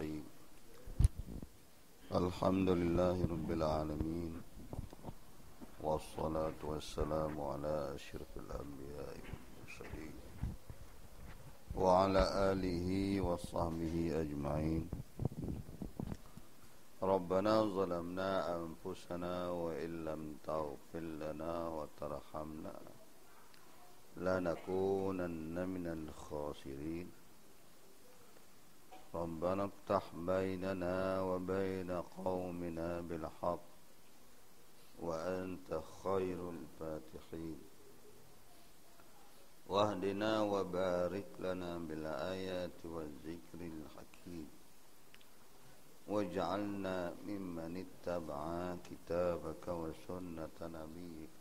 الرحيم الحمد لله رب العالمين والصلاة والسلام على أشرف الأنبياء والمرسلين وعلى آله وصحبه أجمعين. ربنا ظلمنا أنفسنا وإن لم تغفر لنا وترحمنا لنكونن من الخاسرين. ربنا افتح بيننا وبين قومنا بالحق وأنت خير الفاتحين. واهدنا وبارك لنا بالآيات والذكر الحكيم واجعلنا ممن اتبع كتابك وسنة نبيك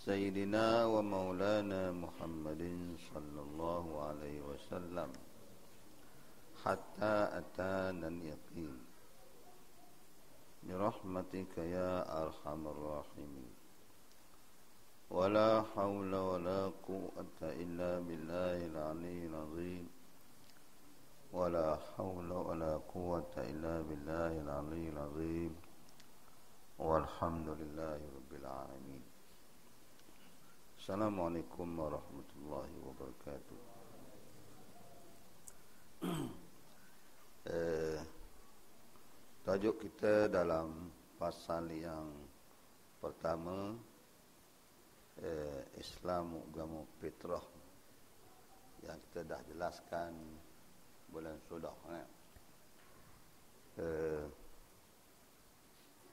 سيدنا ومولانا محمد صلى الله عليه وسلم حتى أتانا اليقين برحمتك يا أرحم الراحمين. ولا حول ولا قوة إلا بالله العلي العظيم. ولا حول ولا قوة إلا بالله العلي العظيم. والحمد لله رب العالمين. Assalamualaikum warahmatullahi wabarakatuh. Tajuk kita dalam pasal yang pertama, Islam agama fitrah, yang kita dah jelaskan bulan sudah.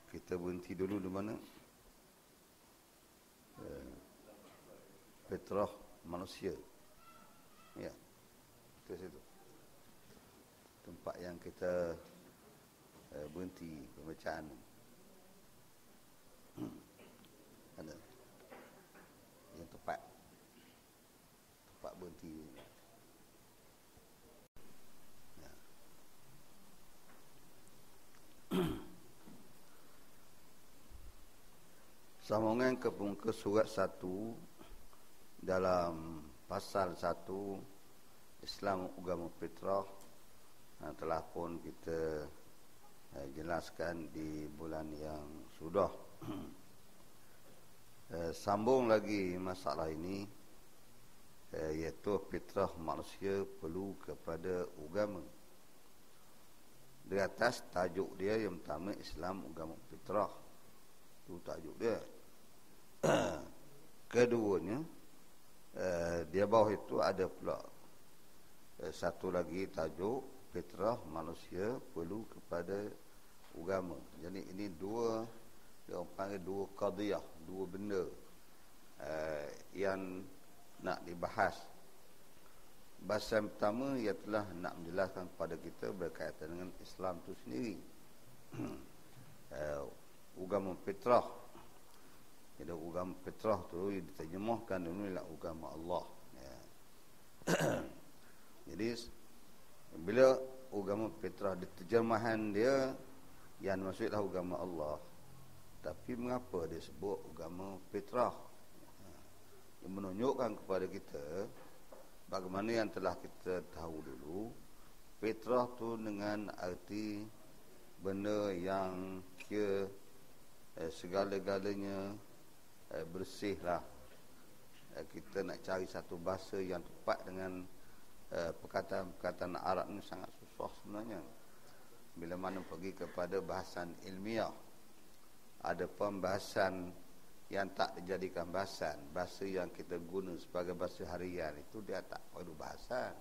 Kita berhenti dulu di mana? Fitrah manusia. Ya, itu situ tempat yang kita berhenti pembacaan. Ada yang tempat berhenti. Ya. Sambungan ke muka surat 1 dalam pasal 1 Islam agama fitrah, telah pun kita jelaskan di bulan yang sudah. Sambung lagi masalah ini, iaitu fitrah manusia perlu kepada agama. Di atas tajuk dia yang pertama, Islam agama fitrah, itu tajuk dia. Keduanya, dia bawah itu ada pula satu lagi tajuk, fitrah manusia perlu kepada agama. Jadi ini dua, dia panggil dua qadiyah, dua benda yang nak dibahas. Bahasa yang pertama ialah nak menjelaskan kepada kita berkaitan dengan Islam itu sendiri. Agama fitrah. Jadi agama fitrah tu diterjemahkan dulu ialah agama Allah. Jadi bila agama fitrah diterjemahan dia yang maksudlah agama Allah, tapi mengapa dia sebut agama fitrah? Dia menunjukkan kepada kita bagaimana yang telah kita tahu dulu, fitrah tu dengan arti benda yang kira segala-galanya bersihlah. Kita nak cari satu bahasa yang tepat dengan perkataan-perkataan Arab ni sangat susah sebenarnya. Bila mana pergi kepada bahasan ilmiah, ada pembahasan yang tak dijadikan bahasan. Bahasa yang kita guna sebagai bahasa harian itu dia tak perlu bahasan.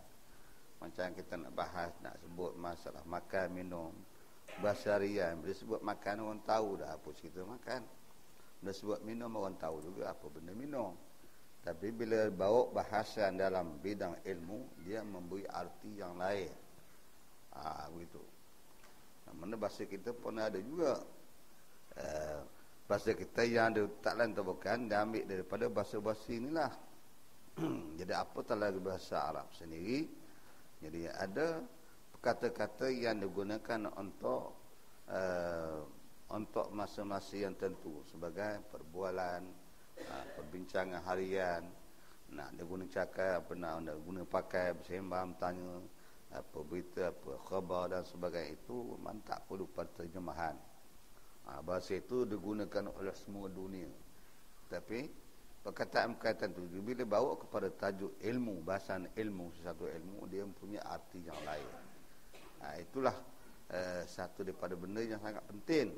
Macam kita nak bahas, nak sebut masalah makan, minum, bahasa harian. Bila sebut makan, orang tahu dah apa cerita makan. Bila sebut minum, orang tahu juga apa benda minum. Tapi bila bawa bahasan dalam bidang ilmu, dia memberi arti yang lain. Begitu. Mana bahasa kita pun ada juga. Bahasa kita yang ada tak lain tak bukan, dia ambil daripada bahasa-bahasa inilah. Jadi apa tak lagi bahasa Arab sendiri. Jadi ada kata-kata yang digunakan untuk masa-masa yang tentu sebagai perbualan, perbincangan harian. Nak dia guna cakap, apa nak guna pakai, bersembang, bertanya, apa berita, apa mukhatabah dan sebagainya itu memang tak perlu penterjemahan. Bahasa itu digunakan oleh semua dunia. Tapi perkataan-perkataan itu bila bawa kepada tajuk ilmu, bahasan ilmu, sesuatu ilmu, dia mempunyai arti yang lain. Itulah satu daripada benda yang sangat penting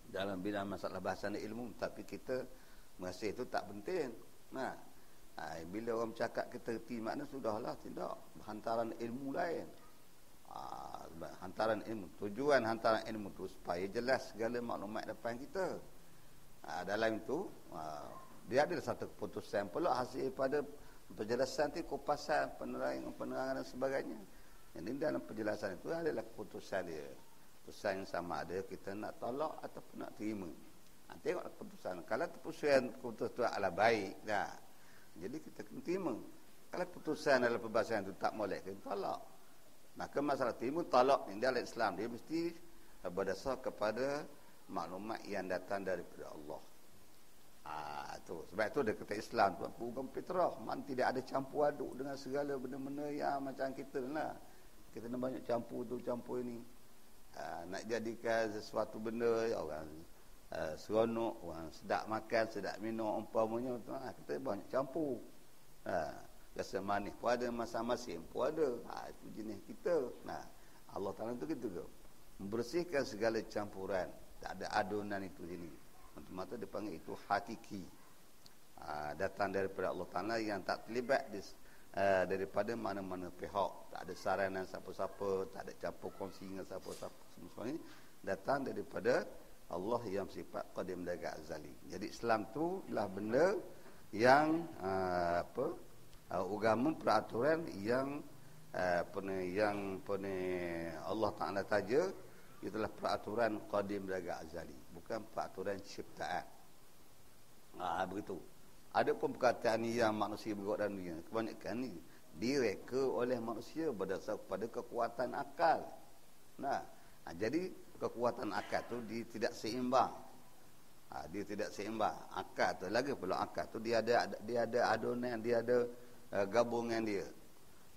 dalam bidang masalah bahasan ilmu. Tapi kita merasa itu tak penting. Bila orang cakap kita erti makna, sudahlah, tidak. Hantaran ilmu lain. Hantaran ilmu, tujuan hantaran ilmu itu supaya jelas segala maklumat depan kita. Dalam itu dia ada satu keputusan pula hasil pada penjelasan itu, kupasan, penerangan dan sebagainya. Jadi dalam penjelasan itu adalah keputusan dia. Keputusan yang sama, ada kita nak tolak ataupun nak terima. Tengok keputusan. Kalau keputusan itu adalah baik, jadi kita kena terima. Kalau keputusan dalam perbahasan itu tak boleh, kita tolak. Maka masalah terima tolak ini dalam Islam dia mesti berdasar kepada maklumat yang datang daripada Allah. Sebab itu dia kata Islam tu bukan fitrah, tidak ada campur aduk dengan segala benda-benda yang macam kita lah. Kita nak banyak campur tu campur ini. Nak jadikan sesuatu benda orang seronok, orang sedap makan, sedap minum umpamanya, kita banyak campur. Rasa manis pun ada, masam-masim pun ada. Itu jenis kita. Allah Ta'ala itu gitu ke, membersihkan segala campuran, tak ada adunan itu jenis. Mata-mata dipanggil itu hakiki. Datang daripada Allah Ta'ala yang tak terlibat daripada mana-mana pihak. Tak ada saranan siapa-siapa, tak ada campur kongsi dengan siapa-siapa. Semua ini datang daripada Allah yang sifat qadim daga azali. Jadi Islam tu adalah benda yang agama peraturan yang Allah Ta'ala taja, itulah peraturan qadim daga azali, bukan peraturan ciptaan. Begitu. Ada pun perkataan yang manusia berbuat dalam dunia, kebanyakan ni direka oleh manusia berdasar kepada kekuatan akal. Jadi kekuatan akal tu dia tidak seimbang. Dia tidak seimbang. Akal tu lagi pula, akal tu dia ada adonan, dia ada gabungan dia.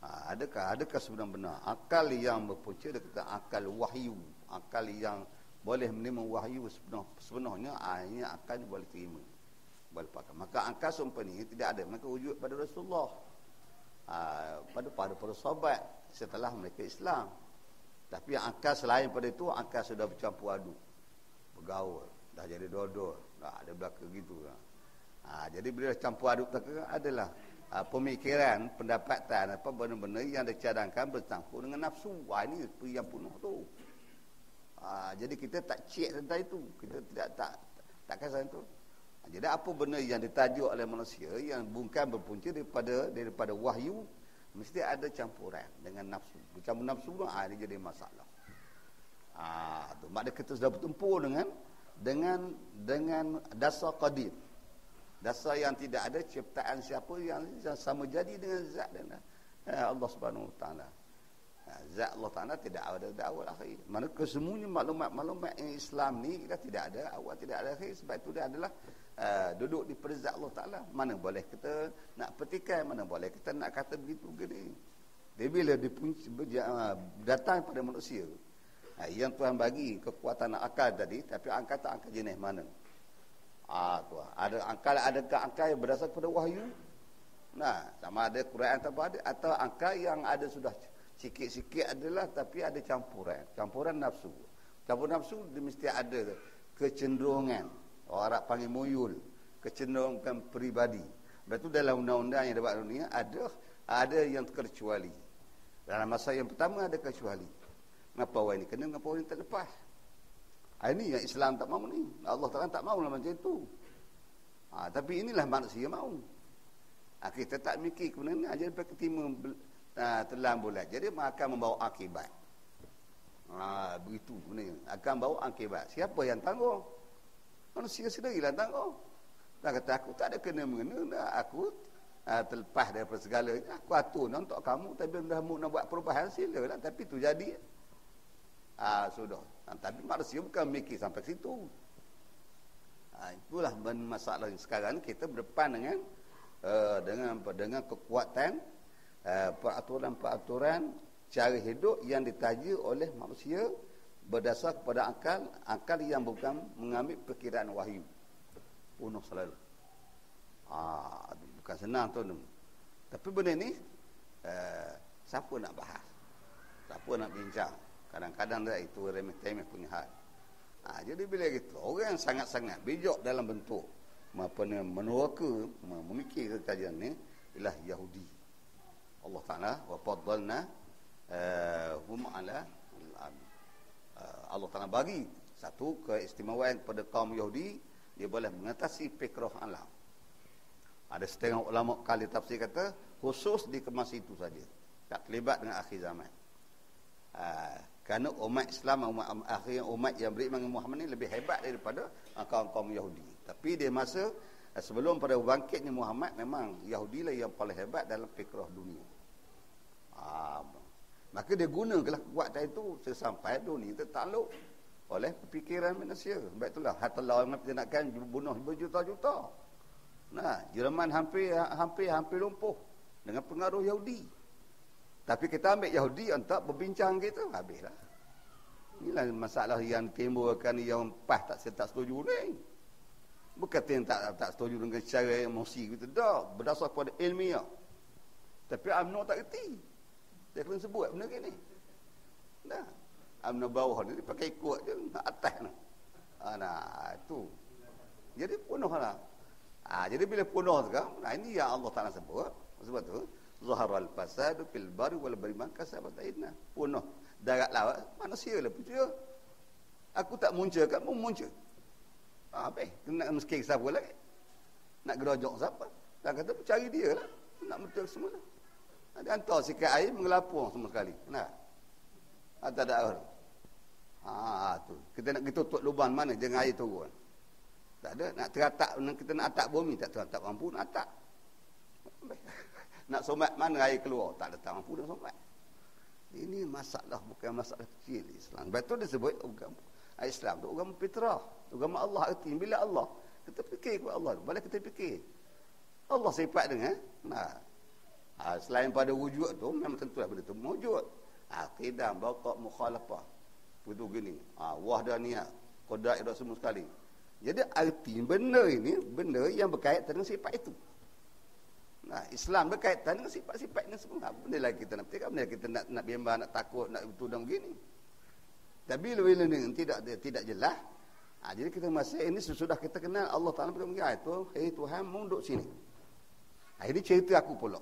Adakah sebenar-benar akal yang berpunca, dia kata akal wahyu, akal yang boleh menerima wahyu sebenarnya, ini akal boleh terima, boleh pakai. Maka akal sumpah ni tidak ada, maka wujud pada Rasulullah, pada para sahabat setelah mereka Islam. Tapi akal selain pada itu, akal sudah bercampur aduk, bergaul, dah jadi dua-dua, ada belaka gitu. Jadi bila campur aduk adalah pemikiran, pendapatan, benda-benda yang dicadangkan bercampur dengan nafsu. Ini yang penuh tu. Jadi kita tak cek tentang itu, kita tak kisah itu. Jadi apa benda yang ditajuk oleh manusia yang bukan berpunca daripada wahyu, mesti ada campuran dengan nafsu. Bercampur nafsu ini jadi masalah. Maknanya kita sudah bertempur dengan dasar qadim, dasar yang tidak ada ciptaan siapa yang sama jadi dengan zat dan Allah Subhanahu Wa Taala. Zat Allah Ta'ala tidak ada awal akhir. Mana kesemuanya maklumat yang Islam ni kita tidak ada awal, tidak ada akhir. Sebab itu dia adalah duduk di pada zat Allah Ta'ala. Mana boleh kita nak petikai, mana boleh kita nak kata begitu gini. Dia bila datang pada manusia, yang Tuhan bagi kekuatan akal tadi, tapi angka tak angka jenis mana. Adakah angka yang berdasar kepada wahyu? Sama ada Quran atau angka yang ada sudah sikit-sikit adalah, tapi ada campuran nafsu. Campuran nafsu dia mesti ada kecenderungan, orang Arab panggil muyul, kecenderungan peribadi. Lepas tu dalam undang-undang yang dapat dunia ada yang terkecuali. Dalam masa yang pertama ada kecuali. Ngapa orang ini kena, ngapa orang ini tak lepas? Ini yang Islam tak mahu ni. Allah Ta'ala tak mahu lah macam itu. Tapi inilah manusia mahu. Kita tak mikir kebenaran, jadi ketima telan bulat. Jadi akan membawa akibat. Begitu sebenarnya. Akan bawa akibat. Siapa yang tanggung? Manusia sendirilah tanggung. Dia kata aku tak ada kena-mengena, aku terlepas daripada segalanya. Aku atur untuk kamu, tapi dah nak buat perubahan silalah. Tapi tu jadi. Sudah. Tapi manusia bukan mikir sampai situ. Itulah masalah sekarang kita berdepan dengan kekuatan peraturan-peraturan cara hidup yang ditaja oleh manusia berdasar kepada akal yang bukan mengambil perkiraan wahyu. Punah selalu. Bukan senang tu. Tapi benda ni siapa nak bahas? Siapa nak bincang? Kadang-kadang itu remeh-temeh punya hal. Jadi bila gitu, orang yang sangat-sangat bijak dalam bentuk meneraka, memikirkan kajian ni ialah Yahudi. Allah Ta'ala wa faddalna hum ala Allah Ta'ala bagi satu keistimewaan kepada kaum Yahudi, dia boleh mengatasi fikrah alam. Ada setengah ulama kali tafsir kata khusus di masa itu saja, tak terlibat dengan akhir zaman. Kerana umat Islam, umat yang beriman dengan Muhammad ni lebih hebat daripada kaum-kaum Yahudi. Tapi di masa sebelum pada bangkitnya Muhammad, memang Yahudi lah yang paling hebat dalam fikrah dunia. Maka dia gunakanlah kekuatan itu sesampai dunia tertakluk oleh fikiran manusia. Sebab itulah hatta lawan kita nakkan bunuh berjuta-juta. Jerman hampir lumpuh dengan pengaruh Yahudi. Tapi kita ambil Yahudi untuk berbincang gitu, habislah. Inilah masalah yang timbulkan yang PAS tak setuju ni. Bukan yang tak setuju dengan cara emosi gitu dah, berdasar pada ilmiah. Tapi UMNO tak reti. Dia kena sebut benda gini. Dah. UMNO bawah ni pakai ikut je, atas ni. Itu. Jadi punahlah. Jadi bila punah sekarang, ini yang Allah Ta'ala sebut. Sebab tu zaharal fasadu fil bari wal bahri ma kasabat aydina. Punah darat laut manusia lah punya. Aku tak muncul, kamu muncul. Habis kena miskin siapa lagi? Nak gerojok siapa? Dan kata cari dia lah. Nak betul semua lah. Ada hantar sikat air mengelapur semua sekali. Tak ada air. Tu. Kita nak tutup lubang mana jangan air turun. Tak ada. Nak teratak, kita nak atak bumi, tak teratak mampu nak atak. Nak somat mana air keluar, tak ada mampu nak somat. Ini masalah, bukan masalah kecil Islam. Sebab tu disebut agama Islam tu agama fitrah, agama Allah erti. Bila Allah, kita fikir kepada Allah, bila kita fikir Allah sifat dengan selain pada wujud tu, memang tentulah benda tu wujud. Aqidah, baqa', mukhalafah. Begitu gini. Wahdaniyah, qadar ida semua sekali. Jadi arti benda ini, benda yang berkaitan dengan sifat itu. Islam berkaitan dengan sifat-sifat ini semua. Benda lagi kita nak petik, benda kita nak bimbang, nak takut, nak itu dan begini. Tapi bila ini tidak jelas, jadi kita masih ini sesudah kita kenal Allah Ta'ala berkata, Tuhan mu duduk sini. Ini cerita aku pula.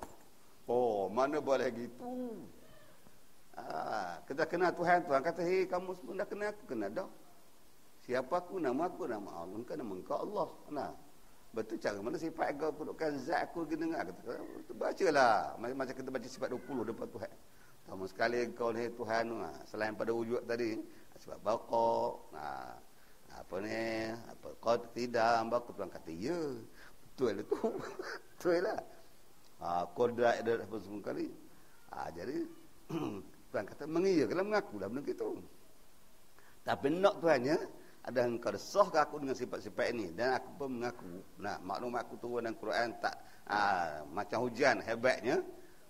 Mana boleh gitu. Kita kenal Tuhan kata, kamu semua dah kenal aku, kenal dah. Siapa aku, nama Allah. Engkau nama engkau Allah. Betul cara mana sifat kau perlukan zat aku dengar. Bacalah. Macam kita baca sifat 20 depan Tuhan. Sama sekali kau ni Tuhan, selain pada wujud tadi, sebab baqa', kau tidak, baqa' Tuhan kata, ya. Betul itu. Betul lah. Qadar ada apa semua kali. Jadi, Tuhan kata, mengiyakanlah, mengakulah benda itu. Tapi nak Tuhannya, ada engkau sahkah aku dengan sifat-sifat ini, dan aku pun mengaku. Maklumat aku turun dalam Quran tak macam hujan hebatnya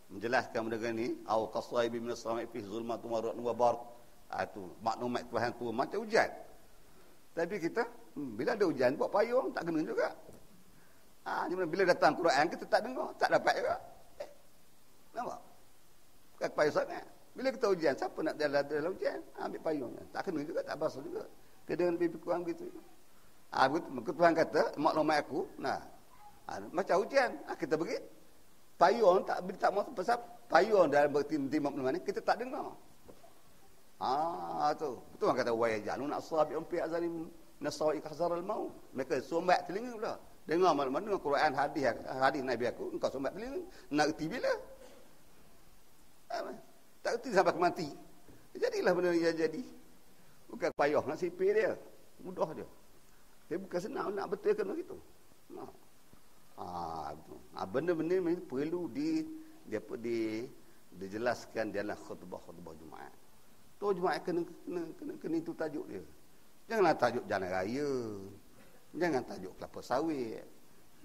menjelaskan benda ni, au qasaibi min as-sama'i fi zulmatun wa ra'dun wa barq. Itu maklumat Tuhan tu macam hujan. Tapi kita bila ada hujan buat payung tak kena juga. Bila datang Quran kita tak dengar, tak dapat juga. Nampak? Bukan payung sangat. Bila kita hujan, siapa nak dalam hujan? Ambil payung. Tak kena juga, tak basah juga. Dengan lebih kurang begitu. Begitu Tuhan kata, maklumat aku, macam hujan. Kita pergi payung tak mau pasal payung dalam bertinti maklumat ni kita tak dengar. Tu. Tuhan kata wa yajalun asabi'um fi azalim nasawi kahzar al-maut. Mereka sumbat telinga pula. Dengar maklumat dengan Quran, hadis Nabi aku, engkau sumbat telinga. Nak reti bila? Tak reti sampai mati. Jadilah benda yang jadi. Bukan payah nak sipir dia. Mudah dia. Dia bukan senang nak betulkan begitu. Benda-benda ini perlu dijelaskan dalam khutbah Jumaat. Tu Jumaat kena itu tajuk dia. Janganlah tajuk jalan raya. Jangan tajuk kelapa sawit.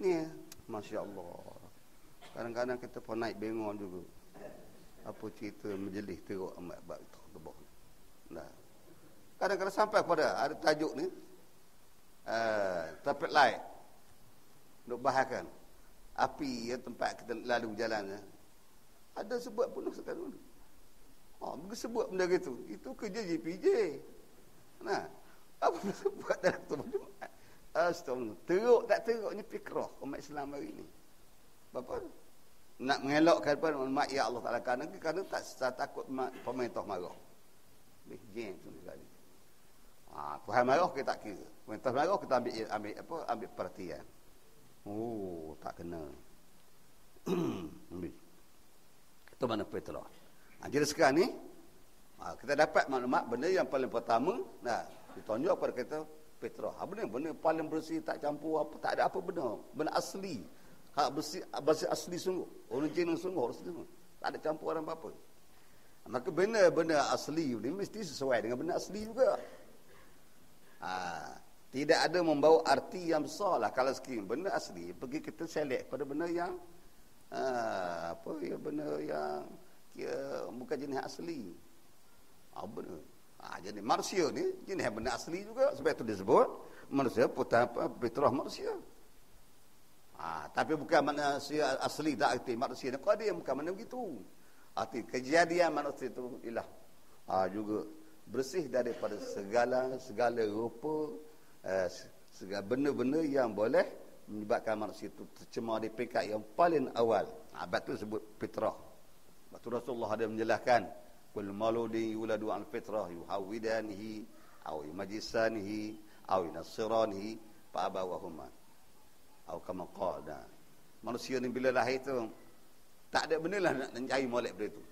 Ni, Masya Allah. Kadang-kadang kita pun naik bengon juga. apa cerita majlis teruk amat bab itu tebak. Nah, kadang-kadang sampai pada ada tajuk ni traffic light nak bahagikan api ya, tempat kita lalu jalan ada sebut penuh sekarang ni. Sebut benda gitu. Itu kerja JPJ. Nah, apa sebut dalam tu? Astagfirullah. Teruk tak teruknya fikrah umat Islam hari ni. Apa? Nak mengelakkan pada maklumat ya Allah Taala kerana tak takut pemerintah marah. Jen tu sekali. Tuhan marah kita tak kira. Pemerintah marah kita ambil perhatian. Oh, tak kena. Itu mana petrol. Jadi sekarang ni kita dapat maklumat benda yang paling pertama, ditonjok pada kita petrol. Benda paling bersih, tak campur apa, tak ada apa benda asli. Bersih asli sungguh. Original sungguh, tak ada campuran apa-apa. Maka benda asli ni mesti sesuai dengan benda asli juga. Tidak ada membawa arti yang besar lah kalau sekian benda asli pergi kita select pada benda yang benda yang bukan jenis asli. Benda. Jadi manusia ni jenis benda asli juga, sebab itu disebut manusia fitrah manusia. Tapi bukan manusia asli tak arti manusia ni qadim, bukan mana begitu. Arti kejadian manusia itu ialah juga bersih daripada segala rupa segala benda-benda yang boleh menyebabkan manusia itu tercemar di peringkat yang paling awal. Sebab itu disebut fitrah. Sebab itu Rasulullah ada menjelaskan kul mauludin yuladu al fitrah yuhawidanihi aw yumajisanihi aw yunasiranihi fa abawahuma aw kama qala. Manusia ni bila lahir tu tak ada benda lah nak cari molek benda tu.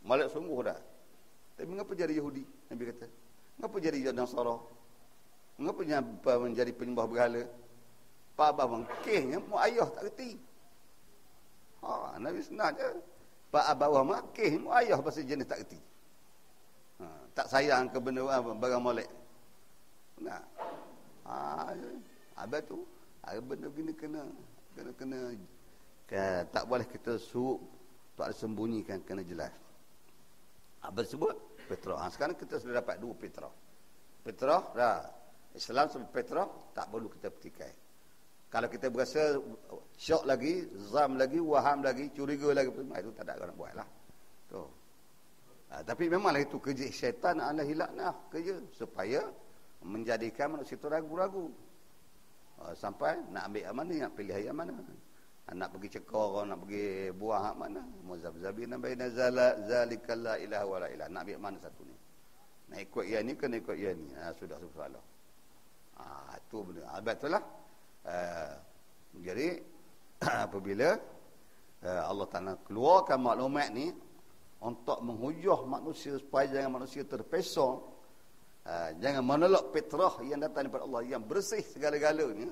Molek sungguh dah. Tapi mengapa jadi Yahudi? Nabi kata. Mengapa jadi Nasara? Mengapa menjadi penyembah berhala? Pak abah mengkehnya mu ayah tak reti. Nabi senang je. Pak abah mengkeh mu ayah pasal jenis tak reti. Tak sayang ke benda barang molek. Nah. Abah tu ada benda begini kena tak boleh kita suruh, tak ada sembunyikan, kena jelas. Abah sebut fitrah. Sekarang kita sudah dapat dua fitrah. Fitrah dah. Islam sebab fitrah tak perlu kita petikai. Kalau kita berasa syok lagi, zam lagi, waham lagi, curiga lagi, itu tak ada orang buat lah. Tu. Tapi memanglah itu kerja syaitan ala hilaknah kerja supaya menjadikan manusia itu ragu-ragu. Sampai nak ambil yang mana, nak pilih yang mana. Nak pergi cekor, nak pergi buah hak mana. Muzabzabina baina zalika la ilaha wa la ilaha. Nak ambil mana satu ni. Nak ikut yang ni ke nak ikut yang ni. Sudah soalan. Itu benda. Itulah. Jadi apabila Allah Ta'ala keluarkan maklumat ni untuk menghujah manusia supaya jangan manusia terpesong, jangan menolak fitrah yang datang daripada Allah yang bersih segala-galanya,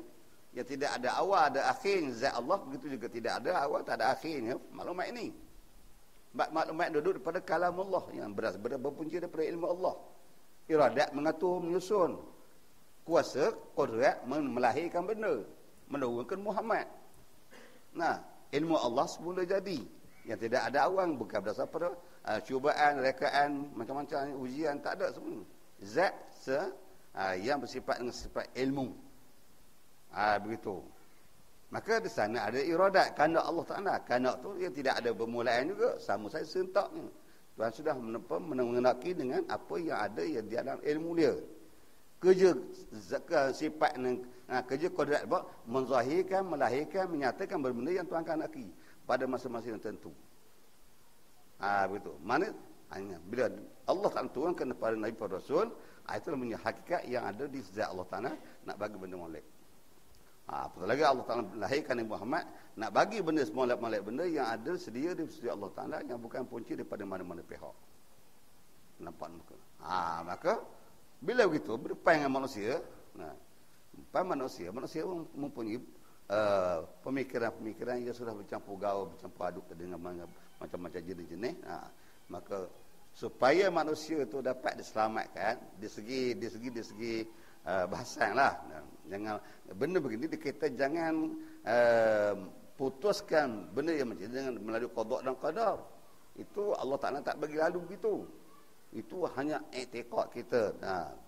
yang tidak ada awal ada akhir zat Allah, begitu juga tidak ada awal tak ada akhirnya maklumat ini. Maklumat duduk daripada kalam Allah yang berpunca daripada ilmu Allah. Iradat mengatur menyusun, kuasa qudrat melahirkan benda, menurunkan Muhammad. Nah, ilmu Allah semula jadi, yang tidak ada awal, bukan berdasar pada cubaan, rekaan, macam-macam ujian, tak ada semua. Zat yang bersifat dengan sifat ilmu. Begitu. Maka di sana ada iradat, kehendak Allah Ta'ala. Kehendak tu yang tidak ada permulaan juga, sama saya sentaknya. Tuhan sudah mengenaki dengan apa yang ada yang di dalam ilmu dia. Kerja sifat kerja kodrat menzahirkan, melahirkan, menyatakan benda yang Tuhan kehendaki pada masa-masa yang tentu. Begitu. Mana hanya bila Allah Ta'ala turunkan kepada Nabi pada Rasul, itulah punya hakikat yang ada di zat Allah Ta'ala nak bagi benda molek. Apatah lagi Allah Ta'ala lahirkan Nabi Muhammad nak bagi benda molek-molek benda yang ada sedia di sisi Allah Ta'ala yang bukan punca daripada mana-mana pihak. Nampak muka. Maka bila begitu berdepan dengan manusia, manusia mempunyai pemikiran-pemikiran yang sudah bercampur gaul, bercampur aduk dengan macam-macam jenis-jenis. Maka supaya manusia itu dapat diselamatkan di segi bahasan lah. Jangan benda begini kita jangan putuskan benda yang macam jangan melalui qada dan qadar. Itu Allah Ta'ala tak bagi lalu begitu. Itu hanya i'tiqad kita.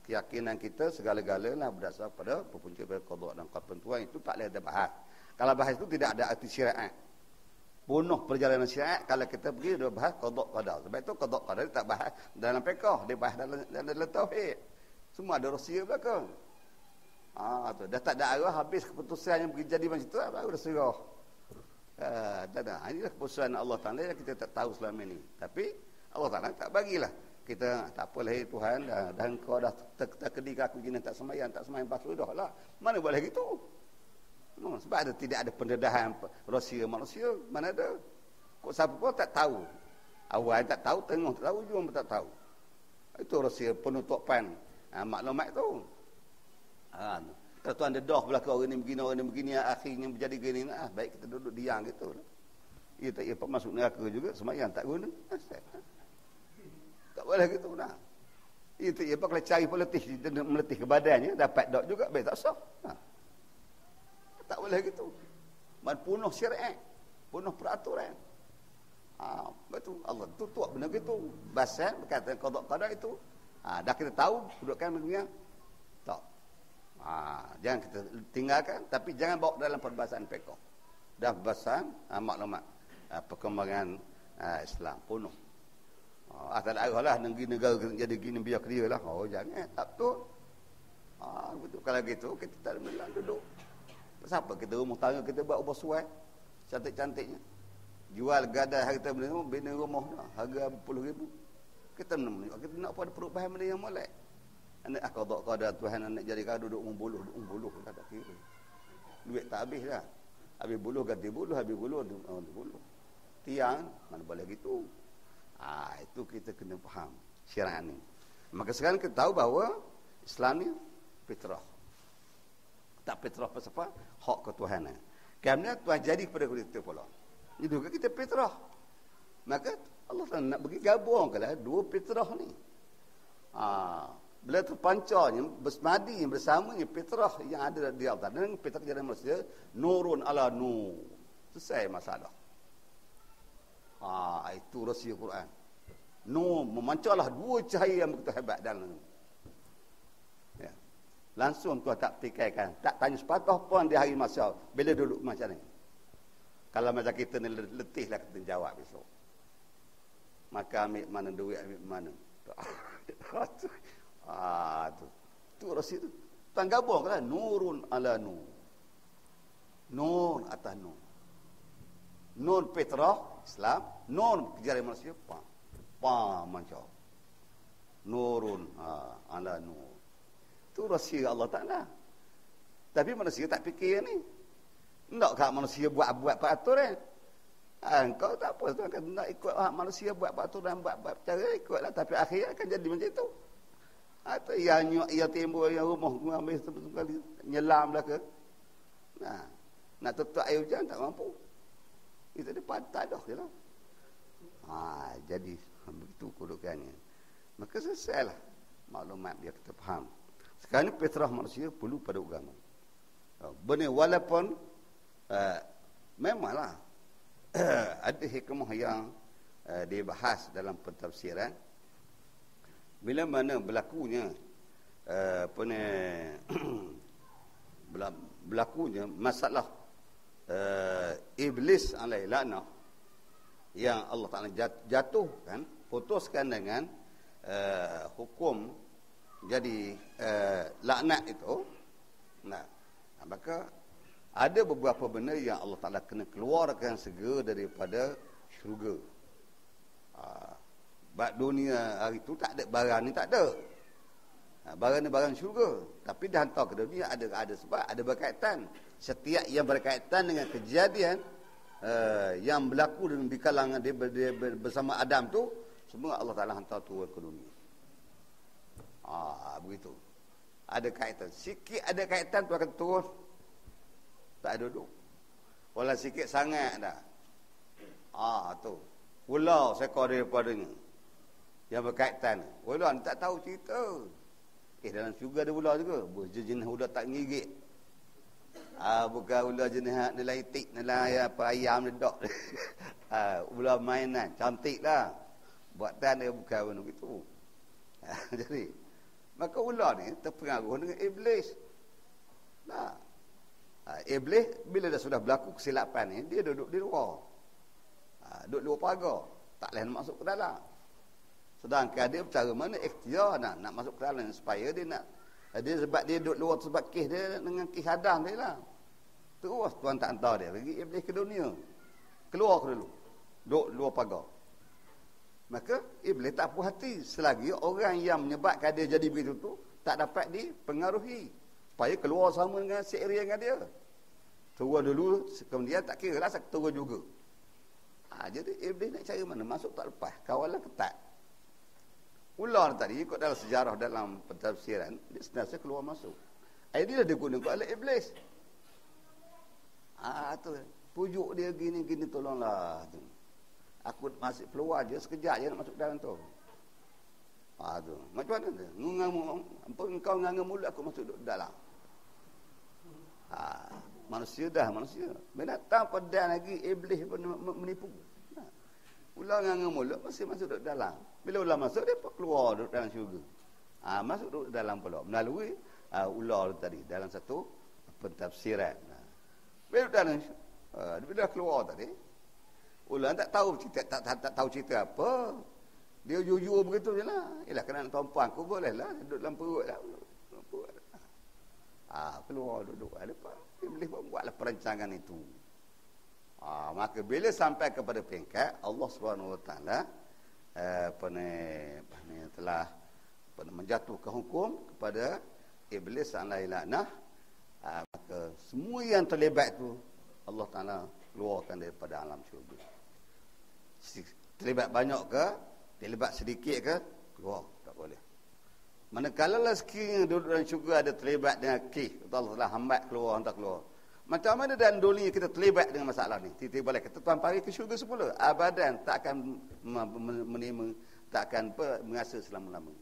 Keyakinan kita segala-galanya berdasar pada berpunca pada qada dan ketentuan. Itu tak boleh ada bahas. Kalau bahas itu tidak ada arti syariat. Bunuh perjalanan syariat kalau kita pergi dia bahas qada qadar. Sebab itu qada qadar tak bahas dalam fiqh, dia bahas dalam tauhid. Semua ada rahsia belakang. Tu dah tak ada arah, habis keputusan yang jadi macam tu baru dah serah. Tak ada. Inilah keputusan Allah Ta'ala yang kita tak tahu selama ini. Tapi Allah Ta'ala tak bagilah. Kita tak apalah Tuhan dah kau dah terkedik aku jenis tak sembahyang basuh dah lah. Mana boleh gitu? Sebab tidak ada pendedahan rahsia manusia. Mana ada? Kok siapa pun tak tahu. Awal tak tahu, tengah tak tahu, ujung pun tak tahu. Itu rahsia penutupan maklumat tu. Kalau tuan ada dah belakang orang ni begini, akhirnya menjadi gini, baik kita duduk diam gitu. Ia tak ia masuk neraka juga, sembahyang tak guna. Tak boleh gitu nah. Itu ia kalau cari meletih ke badannya, dapat dok juga, baik tak sah. Tak boleh gitu. Penuh syariat, penuh peraturan. Betul Allah tutup benda gitu. Bahasan berkata qada itu. Dah kita tahu kedudukan dunia. Tak. Jangan kita tinggalkan, tapi jangan bawa dalam perbahasan fiqh. Dan perbahasan maklumat perkembangan Islam penuh. Tak ada arah lah negara jadi gini biar clear lah. Jangan, tak betul. Betul. Kalau gitu kita tak ada duduk. Siapa kita rumah tangga kita buat bersuai cantik-cantiknya. Jual gadai harta bina rumah harga RM10,000. Kita nak pada perubahan benda yang molek. Anak qada Tuhan nak jadi kau duduk membuluh dah tak kira. Duit tak habis dah. Habis buluh ganti buluh, habis buluh buluh. Tiang mana boleh gitu. Itu kita kena faham syariat ni. Maka sekarang kita tahu bahawa Islam ni fitrah. Tak fitrah apa-apa, hak ketuhanan. Kerana Tuhan jadi kepada kita pula. Itu juga kita fitrah. Maka Allah nak bagi gabung kalau dua fitrah ni. Bila terpancarnya bersemadi bersamanya fitrah yang ada di Allah dan fitrah jadi manusia nurun ala nur. Selesai masalah. Itu rahsia Quran. Nur memancarlah dua cahaya yang begitu hebat dalam. Ya. Langsung Tuhan tak fikirkan, tak tanya sepatah pun di hari masyarakat bila duduk macam ni. Kalau macam kita ni letihlah kita jawab besok. Maka ambil mana duit, ambil mana. Tu rahsia tu. Tuan gabung kan nurun ala nur. Nur atas nur. Nur fitrah Islam, nur kejaran manusia macam. Nurun ala nur. Tu rahsia Allah Ta'ala. Tapi manusia tak fikir ni. Nak kat manusia buat peraturan. Engkau tak apa tu akan nak ikut manusia buat peraturan, buat cara ikutlah, tapi akhirnya akan jadi macam tu. Atau ia timbul yang rumah ambil sekali nyelam lah ke. Nak tutup air hujan tak mampu. Itu dia patah dah jelah. Jadi begitu kedudukannya. Maka selesailah maklumat biar kita faham. Sekarang ni fitrah manusia perlu pada agama. Benar walaupun memanglah ada hikmah yang dibahas dalam pentafsiran. Bila mana berlakunya berlakunya masalah iblis alaihi laknah yang Allah Ta'ala jatuhkan, putuskan dengan hukum jadi laknat itu. Maka ada beberapa benda yang Allah Ta'ala kena keluarkan segera daripada syurga. Bab dunia hari itu tak ada barang ni, tak ada. Barang ni barang syurga, tapi dah hantar ke dunia ada sebab ada berkaitan. Setiap yang berkaitan dengan kejadian yang berlaku di kalangan dia bersama Adam tu, semua Allah Ta'ala hantar turun ke dunia. Begitu. Ada kaitan. Sikit ada kaitan tu akan turun. Tak duduk. Walau sikit sangat dah. Tu. Ular sekor daripadanya. Yang berkaitan. Ular ni tak tahu cerita. Dalam syurga ada ular juga. Berjenis ular tak ngigit. Bukan ular jenis nilai tik, nilai apa ayam dedok. Ular mainan, cantik lah. Buatan dia bukan benda begitu. Jadi, maka ular ni terpengaruh dengan iblis. Nah, iblis bila dah sudah berlaku kesilapan ni, dia duduk di luar. Duduk luar pagar, tak boleh masuk ke dalam. Sedangkan dia cara mana ikhtiar nak masuk ke dalam supaya dia nak, dia sebab dia duduk luar sebab kes dia dengan kes hadang dia lah. Terus Tuhan tak hantar dia pergi iblis ke dunia. Keluar ke dulu. Duduk luar pagar. Maka iblis tak puas hati selagi orang yang menyebabkan dia jadi begitu tu tak dapat dipengaruhi supaya keluar sama dengan seria dengan dia. Turun dulu, kemudian tak kira lah turun juga. Jadi iblis nak cari mana masuk tak lepas, kawalan ketat. Ular tadi ikut dalam sejarah, dalam pentafsiran, dia senasa keluar masuk. Dia digunakan oleh iblis. Tu pujuk dia gini tolonglah tu. Aku masih keluar je sekejap je nak masuk dalam tu. Tu. Macam mana tu? Engkau nganga mulut aku masuk dalam. Manusia. Binatang pedang lagi iblis pun menipu. Ular nganga mulut masih masuk dalam. Bila ular masuk dia keluar dalam syurga. Masuk dalam pula melalui ular tadi dalam satu pentafsiran. Bila keluar tadi, ular tak tahu cerita, tak tahu cerita apa. Dia jujur begitu je lah. Yelah, kena nak tuan aku boleh lah. Duduk dalam perut lah. Keluar duduk. Iblis pun buatlah perancangan itu. Maka bila sampai kepada peringkat Allah SWT telah menjatuhkan hukum kepada iblis alaihi laknah, maka semua yang terlibat itu Allah Ta'ala keluarkan daripada alam syurga. Terlibat banyak ke, terlibat sedikit ke, keluar, tak boleh. Manakala sekiranya duduk dalam syurga ada terlibat dengan kih, Allah telah hambat keluar, hantar keluar. Macam mana dalam dunia kita terlibat dengan masalah ni? Tiba-tiba boleh kata tuan pari ke syurga semula. Abadan tak akan menerima, tak akan mengasa selama-lama.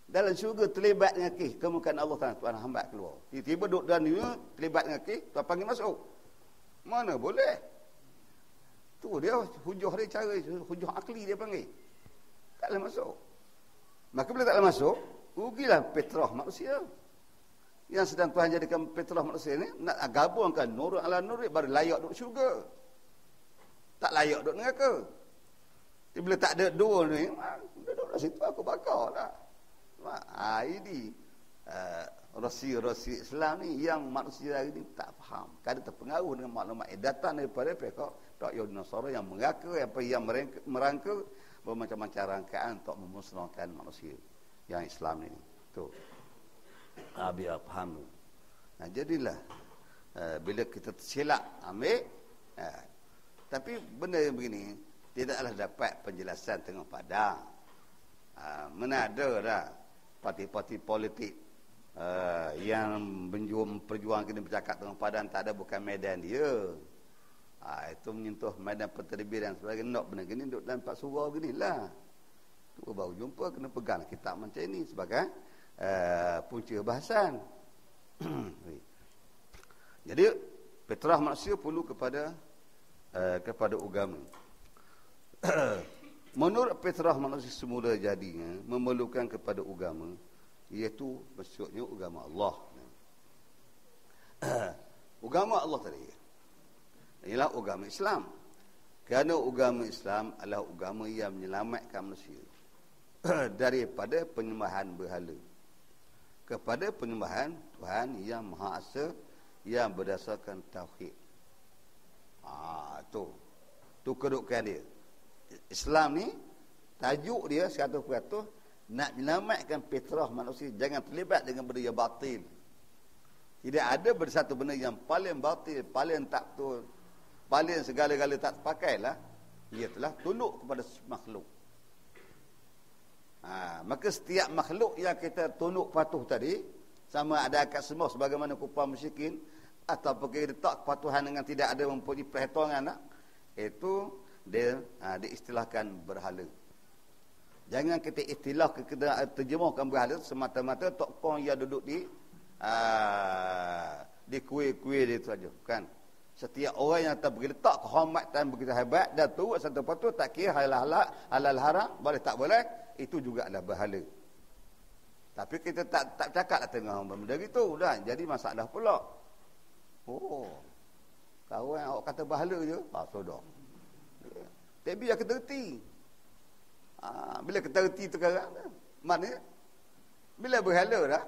Dalam syurga terlibat dengan kih, kemukaan Allah Ta'ala, Tuhan hambat keluar. Tiba-tiba duduk dalam dunia terlibat dengan kih, tuan panggil masuk. Mana boleh? Tu dia hujah dia, cara hujah akli dia panggil. Tak boleh masuk. Maka bila tak boleh masuk, rugilah fitrah manusia. Yang sedang Tuhan jadikan fitrah manusia ni nak gabungkan nur ala nur, baru layak duduk syurga. Tak layak duduk neraka. Bila tak ada dua ni, duduk di situ aku bakar lah. Ini rahsia-rahsia Islam ni yang manusia hari ni tak faham. Kadang terpengaruh dengan maklumat datang daripada pihak Yahudi Nasara yang merangka bermacam-macam rangkaian untuk memusnahkan manusia yang Islam ni. Tu. Biar faham. Jadilah bila kita tersilap ambil, tapi benda yang begini tidaklah dapat penjelasan tengah padang. Mana ada dah parti-parti politik yang berjuang kena bercakap tengah padang, tak ada, bukan medan dia. Itu menyentuh medan pentadbiran sebagainya. Nak benda gini duduk dalam 4 surah beginilah. Tu baru jumpa, kena pegang kitab macam ini sebagai punca bahasan. Jadi fitrah manusia perlu kepada agama. Menurut fitrah manusia semula jadinya memerlukan kepada agama, iaitu maksudnya agama Allah. Agama Allah tadi ialah agama Islam. Kerana agama Islam adalah agama yang menyelamatkan manusia daripada penyembahan berhala kepada penyembahan Tuhan yang Maha Esa, yang berdasarkan tauhid. Tu kedudukan dia. Islam ni tajuk dia 100% nak menyelamatkan fitrah manusia, jangan terlibat dengan benda yang batil. Tidak ada satu benda yang paling batil, paling tak betul, paling segala-gala tak terpakailah, ia telah tunduk kepada makhluk. Maka setiap makhluk yang kita tunduk patuh tadi, sama ada akad sembah sebagaimana kufar musyrikin, atau pergi letak kepatuhan dengan tidak ada mempunyai perhitungan, itu dia diistilahkan berhala. Jangan kita istilah terjemahkan berhala semata-mata tokoh yang duduk di kuih-kuih dia tu saja, kan? Setiap orang yang tak beri letak kehormatan begitu hebat dan turut satu patut tak kira halal haram, boleh tak boleh, itu juga adalah berhala. Tapi kita tak cakap lah tengah benda gitu dah. Jadi masalah pula. Oh. Kawan awak kata berhala je, sudah. Tapi biar kita reti. Bila kita reti tu sekarang, mana? Bila berhala dah.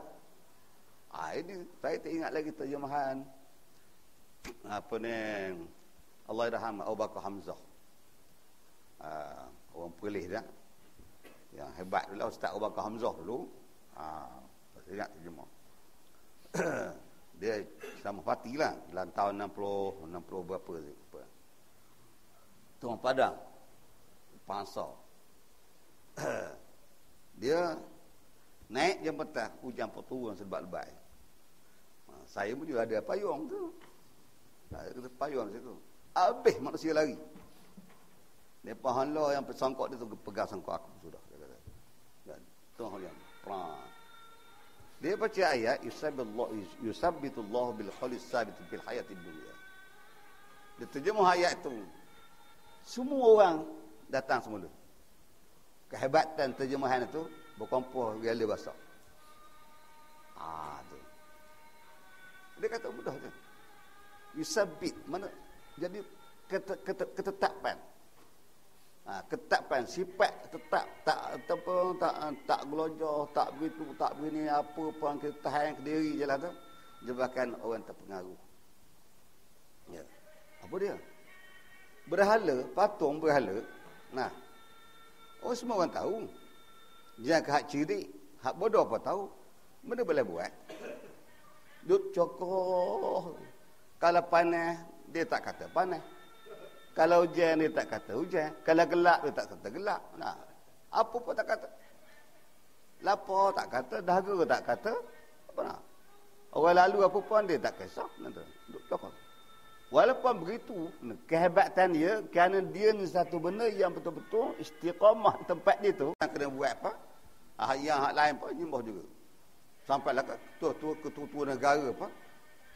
Ini saya tak ingat lagi terjemahan apa ni, Allahyarham Abu Bakar Hamzah, orang Perlis dah, yang hebat dulu, Ustaz Abu Bakar Hamzah dulu. Saya ingat terjemah. Dia sama Fatih lah dalam tahun 60 berapa tu. Tuan Padang Pansar. Dia naik jambatan hujan perturun sebab-lebat. Saya pun juga ada payung tu. Saya kata payung situ. Habis manusia lari. Depa hala yang pesongkok dia tu pegang songkok aku sudah, dia kata. Dan tuan yang dia baca ayat yusabbitullahu bil khalis sabit fil hayatid dunya. Dia terjemah ayat tu. Semua orang datang semula. Kehebatan terjemahan itu berkumpul gala bahasa. Tu. Dia kata mudah tu. Yusabbit mana jadi ketetapan. Ketetapan sifat tetap tak gelojah, tak begitu, tak begini apa pun kita tahan ke diri je lah tu. Jebakan orang terpengaruh. Ya. Apa dia? Berhala, patung berhala. Nah. Semua orang tahu. Jangan hak cirik, hak bodoh apa tahu. Benda boleh buat. Duk cokoh. Kalau panas, dia tak kata panas. Kalau hujan, dia tak kata hujan. Kalau gelap, dia tak kata gelap. Nah, apa pun tak kata. Lapar tak kata, dahaga tak kata. Apa nak? Orang lalu apa pun dia tak kisah. Duk cokoh. Walaupun begitu, kehebatan dia, kerana dia ni satu benda yang betul-betul istiqamah tempat dia tu. Yang kena buat apa? Yang hak lain pun nyembah juga. Sampailah ke ketua negara apa?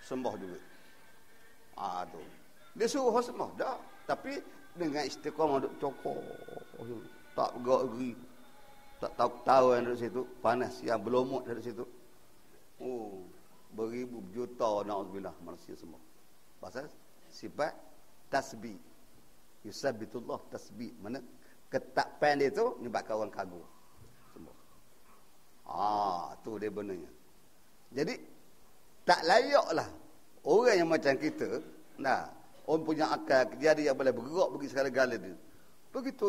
Sembah juga. Tu. Dia suruh sembah. Dah. Tapi dengan istiqamah duk cokok. Tak bergerak. Tak tahu yang duduk situ. Panas yang berlomot dari situ. Beribu juta na'udzubillah manusia semua. Pasal sifat tasbih. Yusabbitullah tasbih. Mana ketapan dia tu menyebabkan orang kagum. Semua. Tu dia benarnya. Jadi tak layaklah orang yang macam kita, orang punya akal, kejadian yang boleh bergerak pergi segala-gala dia. Begitu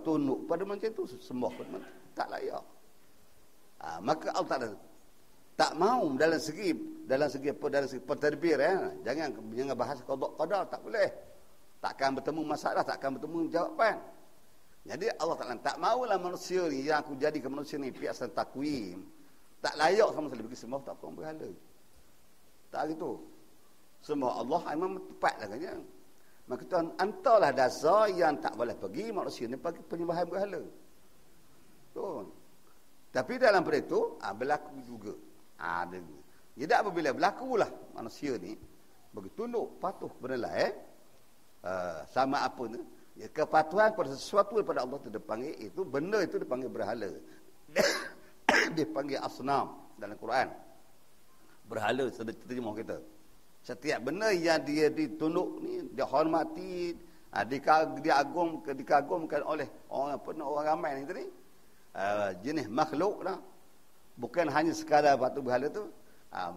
tunduk pada macam tu sembah pun tak layak. Maka Allah tak mau dalam segi pentadbir, jangan bahas qada tak boleh. Takkan bertemu masalah, takkan bertemu jawapan. Jadi Allah Taala tak maulah manusia ni yang aku jadikan manusia ni piasan takwim. Tak layak sama sekali bagi sembah tak kau berhala. Tak gitu. Sembah Allah memang tepat lah kan. Maka tuan antarlah dasar yang tak boleh pergi manusia ni pergi penyembahan berhala. Tuan. Tapi dalam pada itu berlaku juga. Jadi apabila berlakulah manusia ni bagi tunduk patuh benda lain, sama apa tu, kepatuhan pada sesuatu daripada Allah itu dipanggil, itu benda itu dipanggil berhala. Dipanggil asnam dalam Quran. Berhala terjemah kita. Setiap benda yang dia ditunduk ni, dia hormati, dikagumkan oleh orang ramai ni tadi, jenis makhluk lah. Bukan hanya sekadar patung berhala tu,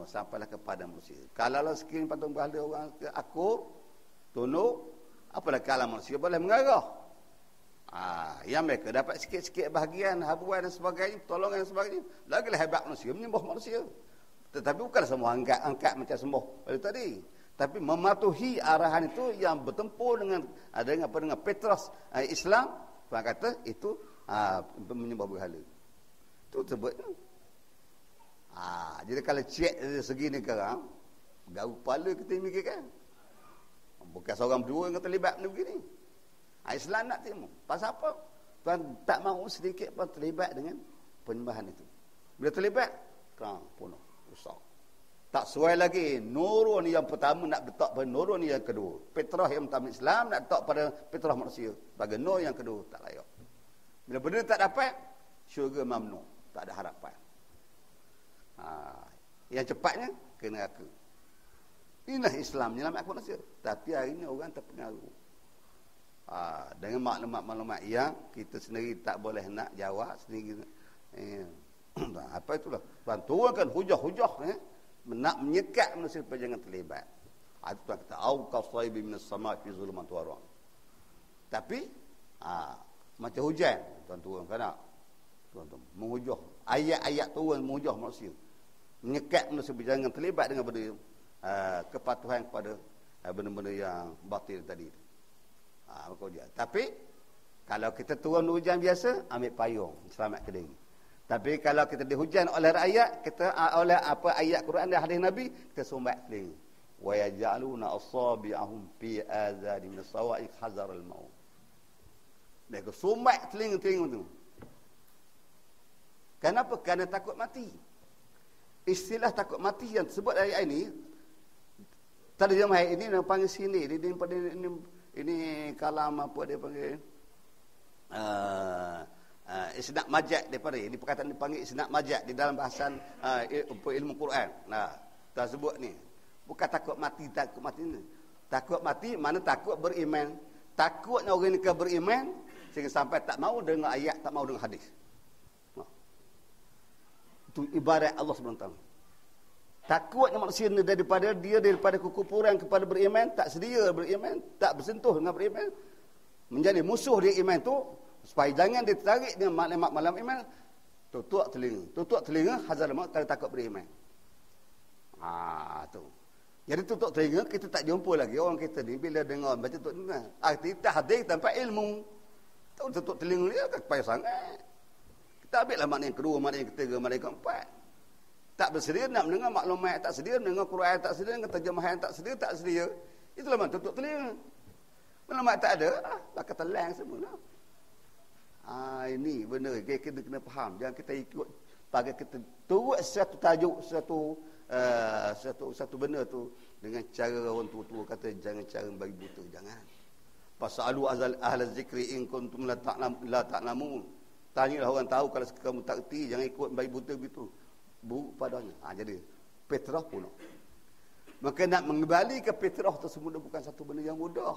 sampailah kepada manusia. Kalau sekiranya patung berhala orang akur, tunduk, apalah kalau manusia boleh mengarah. Yang mereka dapat sikit-sikit bahagian, habuan dan sebagainya, pertolongan dan sebagainya. Lagilah hebat manusia, menyembah manusia. Tetapi bukan semua angkat macam sembah pada tadi. Tapi mematuhi arahan itu yang bertempur dengan Petros Islam, orang kata itu menyembah berhala. Itu sebut. Jadi kalau cek dari segi ni sekarang, garu kepala kita mikirkan. Bukan seorang berdua yang terlibat benda begini. Islam nak terima. Pasal apa? Tuan tak mahu sedikit pun terlibat dengan penyembahan itu. Bila terlibat, kerang, punuh, rusak. Tak sesuai lagi. Nurun yang pertama nak letak pada nurun yang kedua. Fitrah yang pertama Islam nak letak pada fitrah manusia. Bagi nur yang kedua tak layak. Bila benda tak dapat, syurga mamnu, tak ada harapan. Yang cepatnya kena neraka. Inilah Islam menyelamatkan manusia. Tapi hari ini orang terpengaruh. Dengan maklumat-maklumat yang kita sendiri tak boleh nak jawab sendiri. Apa itulah? Bantuan hujah-hujah nak menyekat manusia supaya jangan terlibat. Itu Tuhan kata auqasaybi minas sama' fi zulumat warang. Tapi macam hujan Tuhan turun kan tak? Tuhan menghujah. Ayat-ayat turun menghujah manusia. Menyekat manusia supaya jangan terlibat dengan benda kepatuhan kepada benda-benda yang batil tadi. Tapi kalau kita turun hujan biasa, ambil payung, selamat ke diri. Tapi kalau kita dihujan oleh rakyat, kita oleh apa ayat Quran dan hadis Nabi, kita sumbat telinga. Wa yaj'aluna asabi'ahum fi azadi min as-sawa'iq hazar al-maut. Mereka sumbat telinga-telinga tu. Kenapa? Kerana takut mati. Istilah takut mati yang disebut ayat ini, terjemah ini dia panggil sini, ini kalam apa dia panggil isnad majaz daripada ini perkataan dipanggil isnad majaz di dalam bahasan ilmu Quran. Kita sebut ni bukan takut mati ni. Takut mati mana takut beriman. Takutnya orang ni beriman sehingga sampai tak mau dengar ayat, tak mau dengar hadis. Itu ibarat Allah SWT. Takutnya manusia ni daripada kekufuran kepada beriman, tak sedia beriman, tak bersentuh dengan beriman, menjadi musuh dia iman tu. Supaya jangan ditarik dengan maklumat malam iman, tutup telinga hazar maut kalau takut beriman. Tu. Jadi tutup telinga, kita tak jumpa lagi orang kita ni bila dengar baca tutup telinga. Arti tahdir tanpa ilmu. Tutup telinga dia kan payah sangat. Kita ambillah makna yang kedua, makna yang ketiga, makna yang keempat. Tak bersedia nak mendengar maklumat, tak sedia mendengar Quran, tak sedia dengan terjemahan, tak sedia. Itulah makna tutup telinga. Maklumat tak ada, bakal telang semua. Ini benar, kita kena faham. Jangan kita ikut bagi kita turut satu tajuk, satu benda tu dengan cara orang tua-tua kata jangan cara bagi buta, jangan. Fasalu ahla zikri in kuntum la ta'lamun. Tanyalah orang tahu kalau kamu tak erti, jangan ikut bagi buta begitu. Buruk padanya. Jadi fitrah pula. Maka nak mengembali ke fitrah tersebut bukan satu benda yang mudah.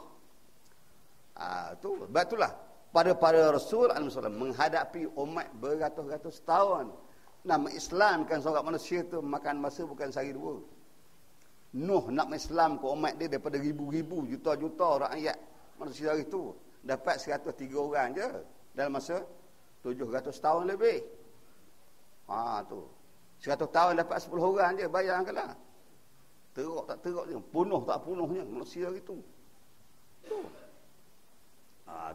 Sebab itulah pada Rasul SAW menghadapi umat beratus-ratus tahun nak mengislamkan seorang manusia itu makan masa bukan sehari dua. Nuh nak mengislamkan umat dia daripada ribu-ribu, juta-juta rakyat manusia itu dapat 103 orang je dalam masa 700 tahun lebih. Tu 100 tahun dapat 10 orang je, bayangkanlah. Teruk tak teruk je, punuh tak punuhnya manusia itu.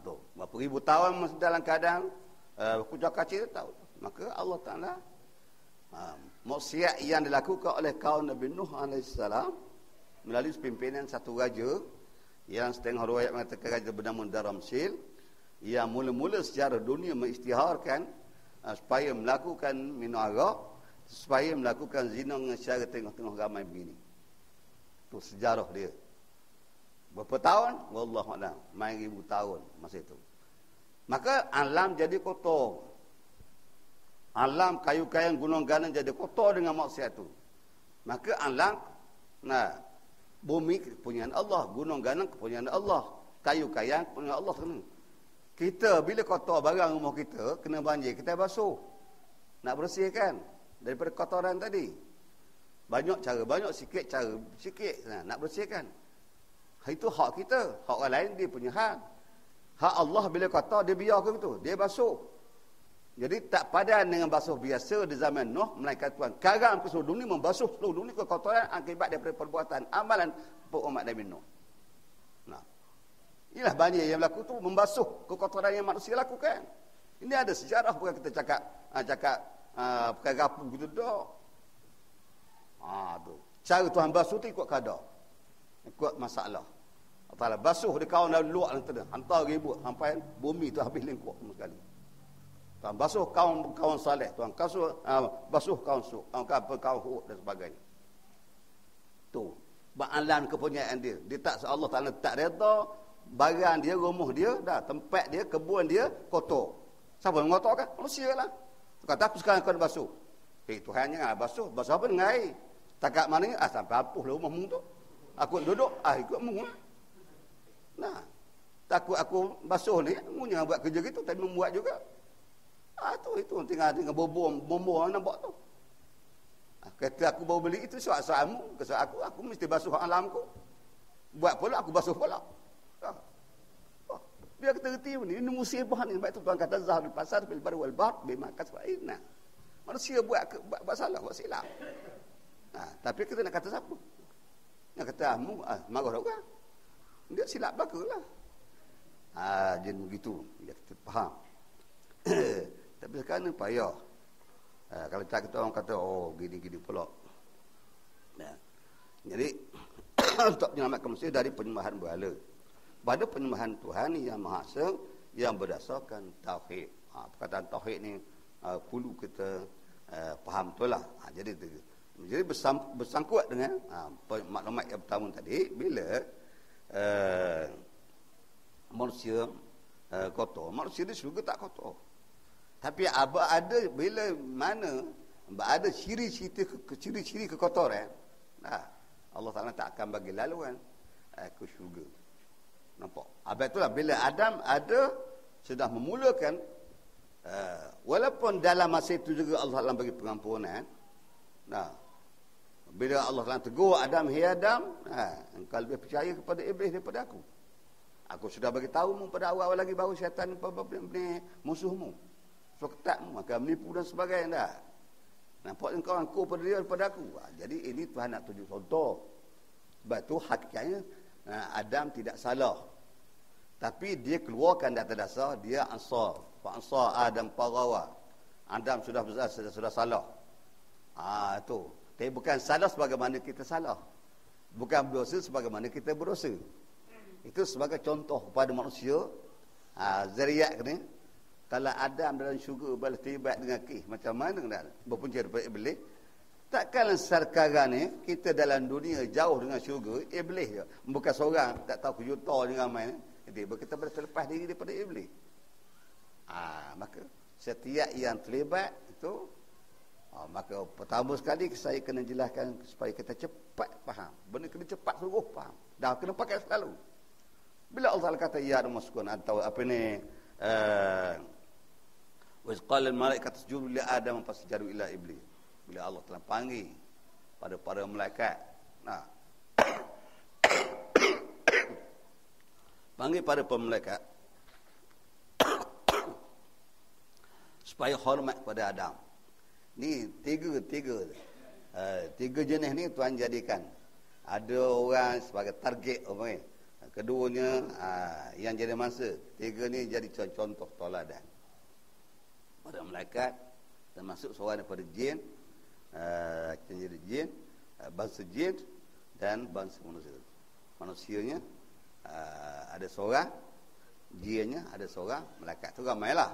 Tu berapa ribu tahun masih dalam keadaan kucak kacir tahu. Maka Allah Taala maksiat yang dilakukan oleh kaum Nabi Nuh alaihissalam melalui pimpinan satu raja yang setengah riwayat mengatakan raja bernama Daramsil, yang mula-mula sejarah dunia mengisytiharkan supaya melakukan minum arak, supaya melakukan zina dengan cara tengah-tengah ramai begini. Itu sejarah dia. Berapa tahun? Wallahualam, main ribu tahun masa itu. Maka alam jadi kotor. Alam kayu-kayu gunung ganang jadi kotor dengan maksiat itu. Maka alam, bumi kepunyaan Allah, gunung ganang kepunyaan Allah, kayu-kayu kepunyaan Allah. Kita bila kotor barang rumah kita, kena banjir, kita basuh. Nak bersihkan daripada kotoran tadi. Banyak cara, sikit cara, sikit nak bersihkan. Itu hak kita. Hak orang lain dia punya hak. Hak Allah bila kotor dia biarkan itu, dia basuh. Jadi tak padan dengan basuh biasa di zaman Nuh, melainkan Tuhan karam ke seluruh dunia, membasuh seluruh dunia kekotoran akibat daripada perbuatan amalan umat Nabi Nuh. Inilah banjir yang berlaku tu membasuh kekotoran yang manusia lakukan. Ini ada sejarah, bukan kita cakap perkara apa gitu dah. Tu. Cara Tuhan basuh tu ikut kadar. Ikut masalah. Allah basuh di kawan luar nanti hantar ribut sampai bumi tu habis lengkuk sekali. Tuhan basuh kawan saleh, Tuhan basuh kawan su, kawan hud dan sebagainya. Tu. Ba'alan kepunyaan dia. Dia tak Allah Ta'ala tak reda barang dia, rumah dia, dah tempat dia, kebun dia kotor. Siapa yang ngotorkan? Manusia lah. Kata aku sekarang kau basuh. Tuhan jangan basuh. Basuh apa dengan air? Takat mana? Sampai apuh lah rumahmu tu. Aku duduk, ikutmu. Nah, takut aku basuh ni, mu jangan buat kerja gitu, tapi membuat juga. Itu tinggal bombong nampak tu. Kata aku baru beli itu soal-soalmu, kesal aku mesti basuh alamku. Buat pula aku basuh pula. Dia kata reti ni musibah ni. Sebab tu Tuhan kata zahir pasar bil bar wal bahr bima kasba'ina. Manusia buat salah, buat silap. Tapi kita nak kata siapa? Nak kata marah orang. Dia silap bakalah. Jadi begitu. Dia kata faham. Tapi sekarang ni payah. Kalau tak kita orang kata gini-gini pula. Jadi untuk menyelamatkan manusia dari penyembahan berhala pada penyembahan Tuhan yang Maha Esa yang berdasarkan tauhid. Perkataan tauhid ni perlu kita faham betul lah. Jadi bersangkut dengan maklumat yang pertama tadi, bila manusia kotor, manusia di syurga tak kotor. Tapi ada bila mana ada ciri-ciri kekotoran, Allah Ta'ala tak akan bagi laluan ke syurga. Nampak? Itulah bila Adam sudah memulakan, walaupun dalam masa itu juga Allah Ta'ala bagi pengampunan. Bila Allah Ta'ala tegur Adam, "Hai Adam, engkau lebih percaya kepada iblis daripada aku. Aku sudah bagi tahumu pada awal lagi bahawa syaitan musuhmu. So ketatmu, maka menipu dan sebagainya." Nampak engkau angkuh pada dia daripada aku. Jadi ini Tuhan nak tunjuk contoh. Sebab tu hakikatnya Adam tidak salah. Tapi dia keluarkan di atas dasar dia ansar. Ansar Adam pagawa. Adam sudah besar, sudah salah. Itu. Tapi bukan salah sebagaimana kita salah. Bukan berdosa sebagaimana kita berdosa. Itu sebagai contoh kepada manusia. Zariat ni. Kalau Adam dalam syurga balas tibat dengan macam mana nak berpunca daripada iblis? Takkanlah sekarang ni kita dalam dunia jauh dengan syurga, iblis je. Bukan seorang tak tahu kejuta dengan main. Jadi kita boleh terlepas diri daripada iblis. Maka setiap yang terlibat itu maka pertama sekali saya kena jelaskan supaya kita cepat faham. Benda kena cepat sungguh faham. Dah kena pakai selalu. Bila Allah kata ya Muskun atau apa ni wa qala al malaikatu isjudu li adam fasajadu ila iblis. Bila Allah telah panggil pada para malaikat, panggil pada para malaikat supaya hormat kepada Adam. Ni tiga jenis ni Tuhan jadikan. Ada orang sebagai target orang. Keduanya yang jadi masa. Tiga ni jadi contoh toladan. Pada malaikat, termasuk seorang daripada jin, jadi jin, bangsa jin dan bangsa manusia. Manusianya ada seorang, jinnya ada seorang, malaikat tu ramailah.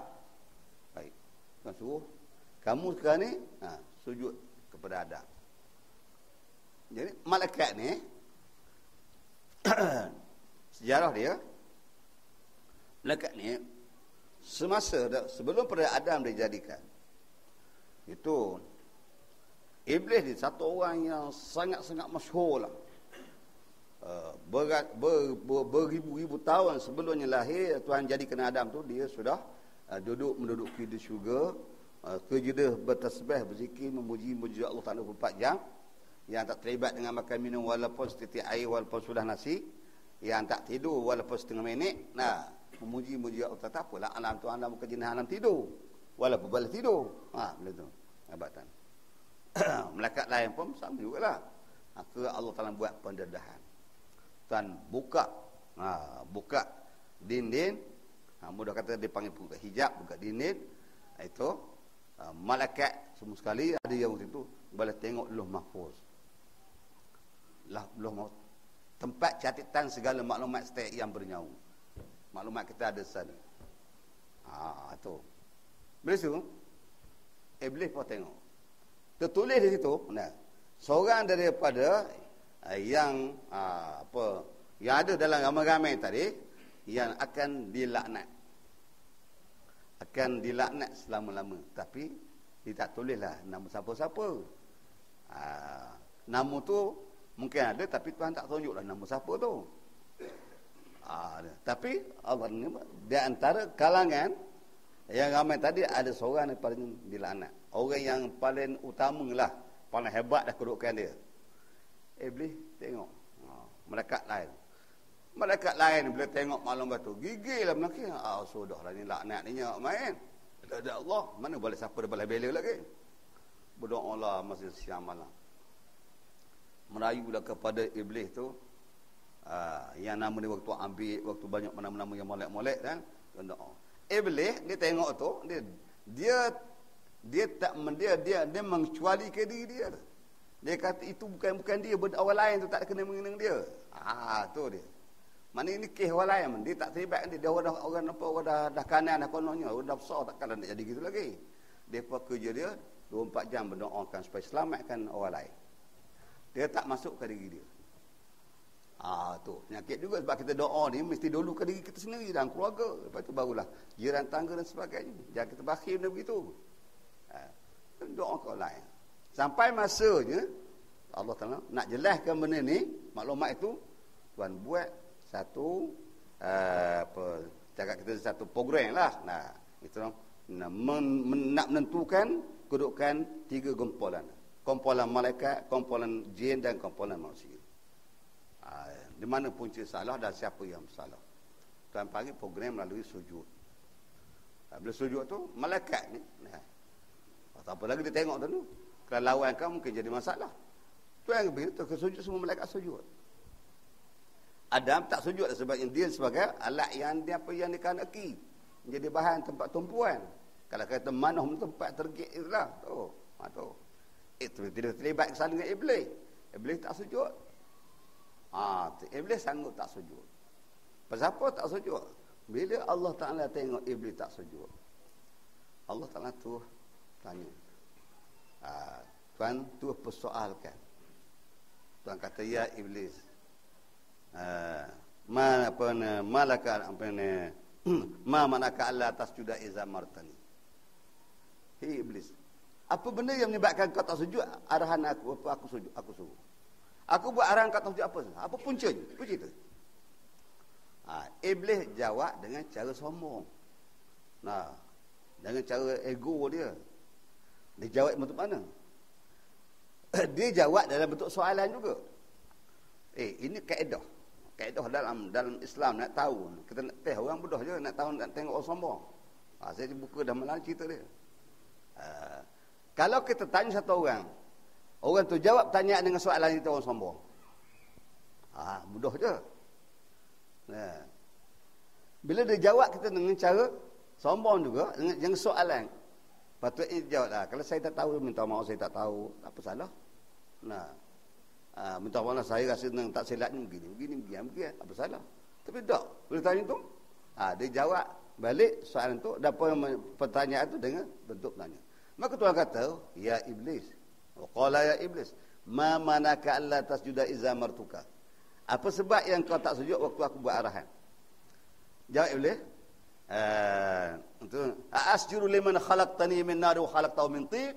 Baik. Tuan suruh kamu sekarang ni sujud kepada Adam. Jadi malaikat ni sejarah dia, malaikat ni sebelum pada Adam dijadikan, itu iblis ni satu orang yang sangat-sangat masyhur lah. Beribu-ribu tahun sebelumnya lahir Tuhan jadikan Adam tu, dia sudah menduduki di syurga. Kerja dia bertasbih, berzikir, memuji Allah Ta'ala 24 jam. Yang tak terlibat dengan makan minum walaupun setitik air, walaupun sudah nasi. Yang tak tidur walaupun setengah minit. Memuji Allah Ta'ala. Tak apalah alam tu, alam bukan jenis alam tidur. Walaupun boleh tidur. Benda tu abatan. Malaikat lain pun sama jugalah. Maka Allah Ta'ala buat pendedahan. Tuhan buka dinding. Mudah kata dia panggil buka hijab, buka dinding. Itu malaikat semua sekali ada yang waktu itu boleh tengok Lauh Mahfuz. Lauh Mahfuz, tempat catatan segala maklumat setiap yang bernyawa. Maklumat kita ada sana. Itu. Bila itu iblis pun tengok. Tertulis di situ, seorang daripada yang ada dalam ramai-ramai tadi yang akan dilaknat. Akan dilaknat selama-lama. Tapi dia tak tulislah nama siapa-siapa. Nama tu mungkin ada, tapi Tuhan tak tunjuklah nama siapa tu. Tapi Allah ni di antara kalangan yang ramai tadi ada seorang yang paling dilaknat. Orang yang paling utama lah, paling hebat dah kedudukan dia. Iblis tengok malaikat lain. Malaikat lain bila tengok malam batu, gigil lah melaki. Sudahlah ni laknat ni nyak main. Ada Allah, mana boleh siapa dia boleh bela lagi. Berdoalah masa siang malam. Merayulah kepada iblis tu. Yang nama dia waktu ambil, waktu banyak nama-nama yang molek-molek kan. Doa. Iblis dia tengok tu, dia mengecualikan diri dia. Dia kata itu bukan dia, orang lain tu tak kena mengenang dia. Tu dia. Mana ini kes orang lain, dia tak terlibat dia orang dah kanan dah kononnya, orang dah besar takkan nak jadi gitu lagi. Depa kerja dia 24 jam berdoakan supaya selamatkan orang lain. Dia tak masuk ke diri dia. Tu penyakit juga sebab kita doa ni mesti dulu ke diri kita sendiri dan keluarga, lepas tu barulah jiran tangga dan sebagainya. Jangan kita bakhil benda begitu. Doa ke orang lain. Sampai masanya Allah Taala nak jelaskan benda ni, maklumat itu Tuhan buat satu cakap kita satu program lah. Itu nak menentukan kedudukan 3 kumpulan. Kumpulan malaikat, kumpulan jin dan kumpulan manusia. Di mana punca salah dan siapa yang bersalah. Tuhan panggil program melalui sujud. Bila sujud tu malaikat ni apa lagi dia tengok tu, kalau lawan kau mungkin jadi masalah. Tuhan beritahu ke sujud, semua malaikat sujud. Adam tak sujud sebab dia sebagai alat yang dikehendaki menjadi bahan tempat tumpuan. Kalau kata manuh tempat tergik itulah tu. Itu tidak terlibat kesalahan dengan iblis. Iblis tak sujud. Iblis sanggup tak sujud. Pasal apa tak sujud? Bila Allah Ta'ala tengok iblis tak sujud, Allah Ta'ala tu tanya. Tuhan tu persoalkan. Tuhan kata, ya iblis, manaka Allah atas juda iza martani. Hei iblis, apa benda yang menyebabkan kau tak sujud? Arahan aku, apa aku sujud, aku suruh. Aku buat arahan kau tak sujud apa? Apa puncanya? Apa cerita? Iblis jawab dengan cara sombong. Dengan cara ego dia. Dia jawab bentuk mana? Dia jawab dalam bentuk soalan juga. Ini kaedah. Kaedah dalam Islam nak tahu. Kita nak tahu orang bodoh je, nak tahu, nak tengok orang sombong. Saya buka dah malam cerita dia. Kalau kita tanya satu orang tu jawab tanya dengan soalan itu, orang sombong. Bodoh je. Bila dia jawab kita dengan cara sombong juga, dengan soalan, patutnya jawablah. Kalau saya tak tahu, minta maaf saya tak tahu, apa salah? Minta maaf saya rasa tak silatnya begini, apa salah? Tapi tak, bila tanya tu, dia jawab balik soalan tu, dapat pertanyaan tu dengan bentuk tanya. Maka Tuhan kata, ya iblis, qala ya iblis, ma manaka alla tasjuda iza martuka. Apa sebab yang kau tak sujud waktu aku buat arahan? Jawab iblis, asjudu liman khalaqtani min nar wa khalaqtahu min tin.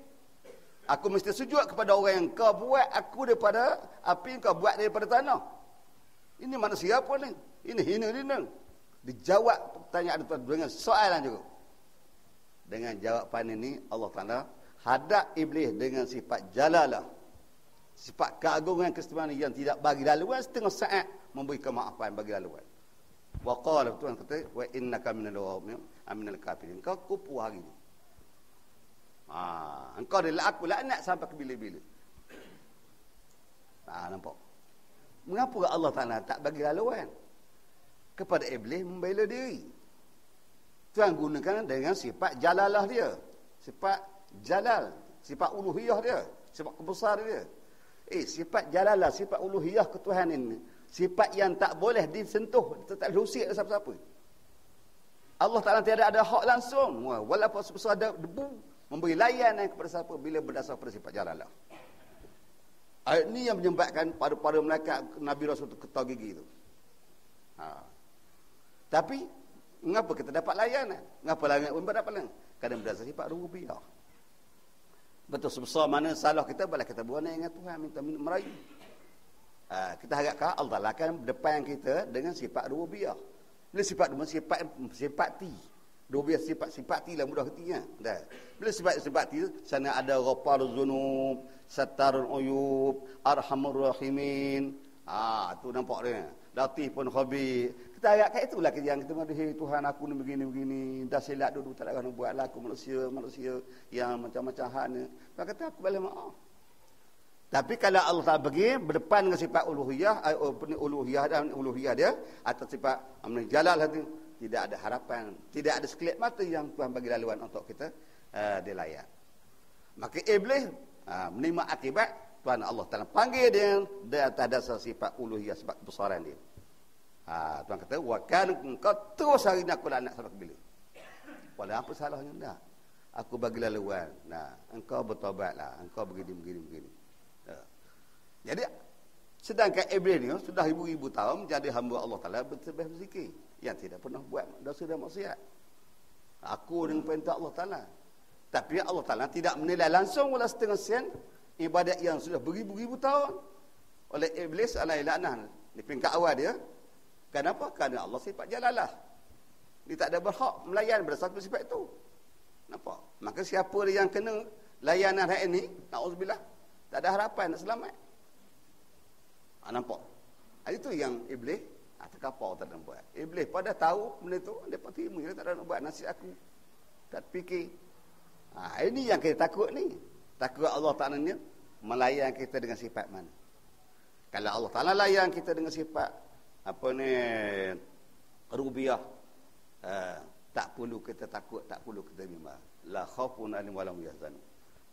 Aku mesti sujud kepada orang yang kau buat aku daripada api, kau buat daripada tanah. Ini manusia apa ni? Ini hina. Dijawab pertanyaan itu dengan soalan juga. Dengan jawapan ini Allah Taala hadap iblis dengan sifat jalalah, sifat keagungan keistimewaan yang tidak bagi laluan, setengah saat memberi kemaafan bagi laluan. Wa qala, Tuhan kata, wa innaka minal kafirin. Kau kupu hari ini. Engkau adalah aku laknat sampai ke bila-bila. Nampak? Mengapa Allah Ta'ala tak bagi laluan kepada iblis membela diri? Tuhan gunakan dengan sifat jalalah dia, sifat jalal, sifat uluhiyah dia, sifat kebesaran dia. Sifat jalalah, sifat uluhiyah ketuhanan ini, sifat yang tak boleh disentuh, tak diusik oleh siapa-siapa. Allah Ta'ala tiada ada hak langsung, walaupun sebesar ada debu, memberi layanan kepada siapa bila berdasar pada sifat jalalah. Ayat ni yang menyebabkan pada malaikat Nabi Rasul tu ketar gigi tu. Tapi mengapa kita dapat layanan? Mengapa langit pun dapat layanan? Kerana berdasar sifat rububiyah. Betul, sebesar mana salah kita, balas kita buat dengan Tuhan, minta merayu. Kita harapkan Allah Ta'ala akan depan kita dengan sifat rububiyah. Bila sifat ti. Rububiyah sifat ti lah mudah kertinya. Bila sifat ti, sana ada ghafar zunub, sattarul uyub, arhamur rahimin. Tu nampak dia. Latif pun khabir. Kita harapkan itulah yang kita mengatakan, hey Tuhan aku ni begini-begini, dah silap dulu, tak ada orang buatlah aku manusia yang macam-macam hal ni. Maka kata aku boleh maaf. Tapi kalau Allah Ta'ala pergi berdepan dengan sifat uluhiyah dan uluhiyah dia, atau sifat jalal hati, tidak ada harapan, tidak ada sekelip mata yang Tuhan bagi laluan untuk kita dilayak. Maka iblis menerima akibat Tuhan Allah Ta'ala panggil dia atas dasar sifat uluhiyah, sebab kebesaran dia. Tuhan kata, wa kan engkau terus hari ni aku nak sampai bila? Walau apa salahnya dah. Aku bagi laluan. Engkau bertobatlah, engkau begini. Jadi sedangkan iblis ni sudah ribu-ribu tahun menjadi hamba Allah Ta'ala, berzikir yang tidak pernah buat dosa dan maksiat. Aku dengan perintah Allah Ta'ala. Tapi Allah Ta'ala tidak menilai langsung wala setengah sen ibadat yang sudah beribu-ribu tahun oleh iblis alaihi laknah di peringkat awal dia. Kenapa? Kerana Allah sifat jalalah. Dia tak ada berhak melayan berdasarkan sifat itu. Nampak? Maka siapa yang kena layanan hari ini, na'udzubillah, tak ada harapan nak selamat. Nampak? Itu yang iblis terkapar tak nak buat. Iblis pada tahu benda tu, dia pun terima, dia tak ada nak buat nasihat aku. Tak fikir. Ini yang kita takut ni. Takut Allah Ta'ala ni melayan kita dengan sifat mana. Kalau Allah Ta'ala layan kita dengan sifat rububiyah, tak perlu kita takut, tak perlu kita bimbang. La khaufun alim wa lam yahzan.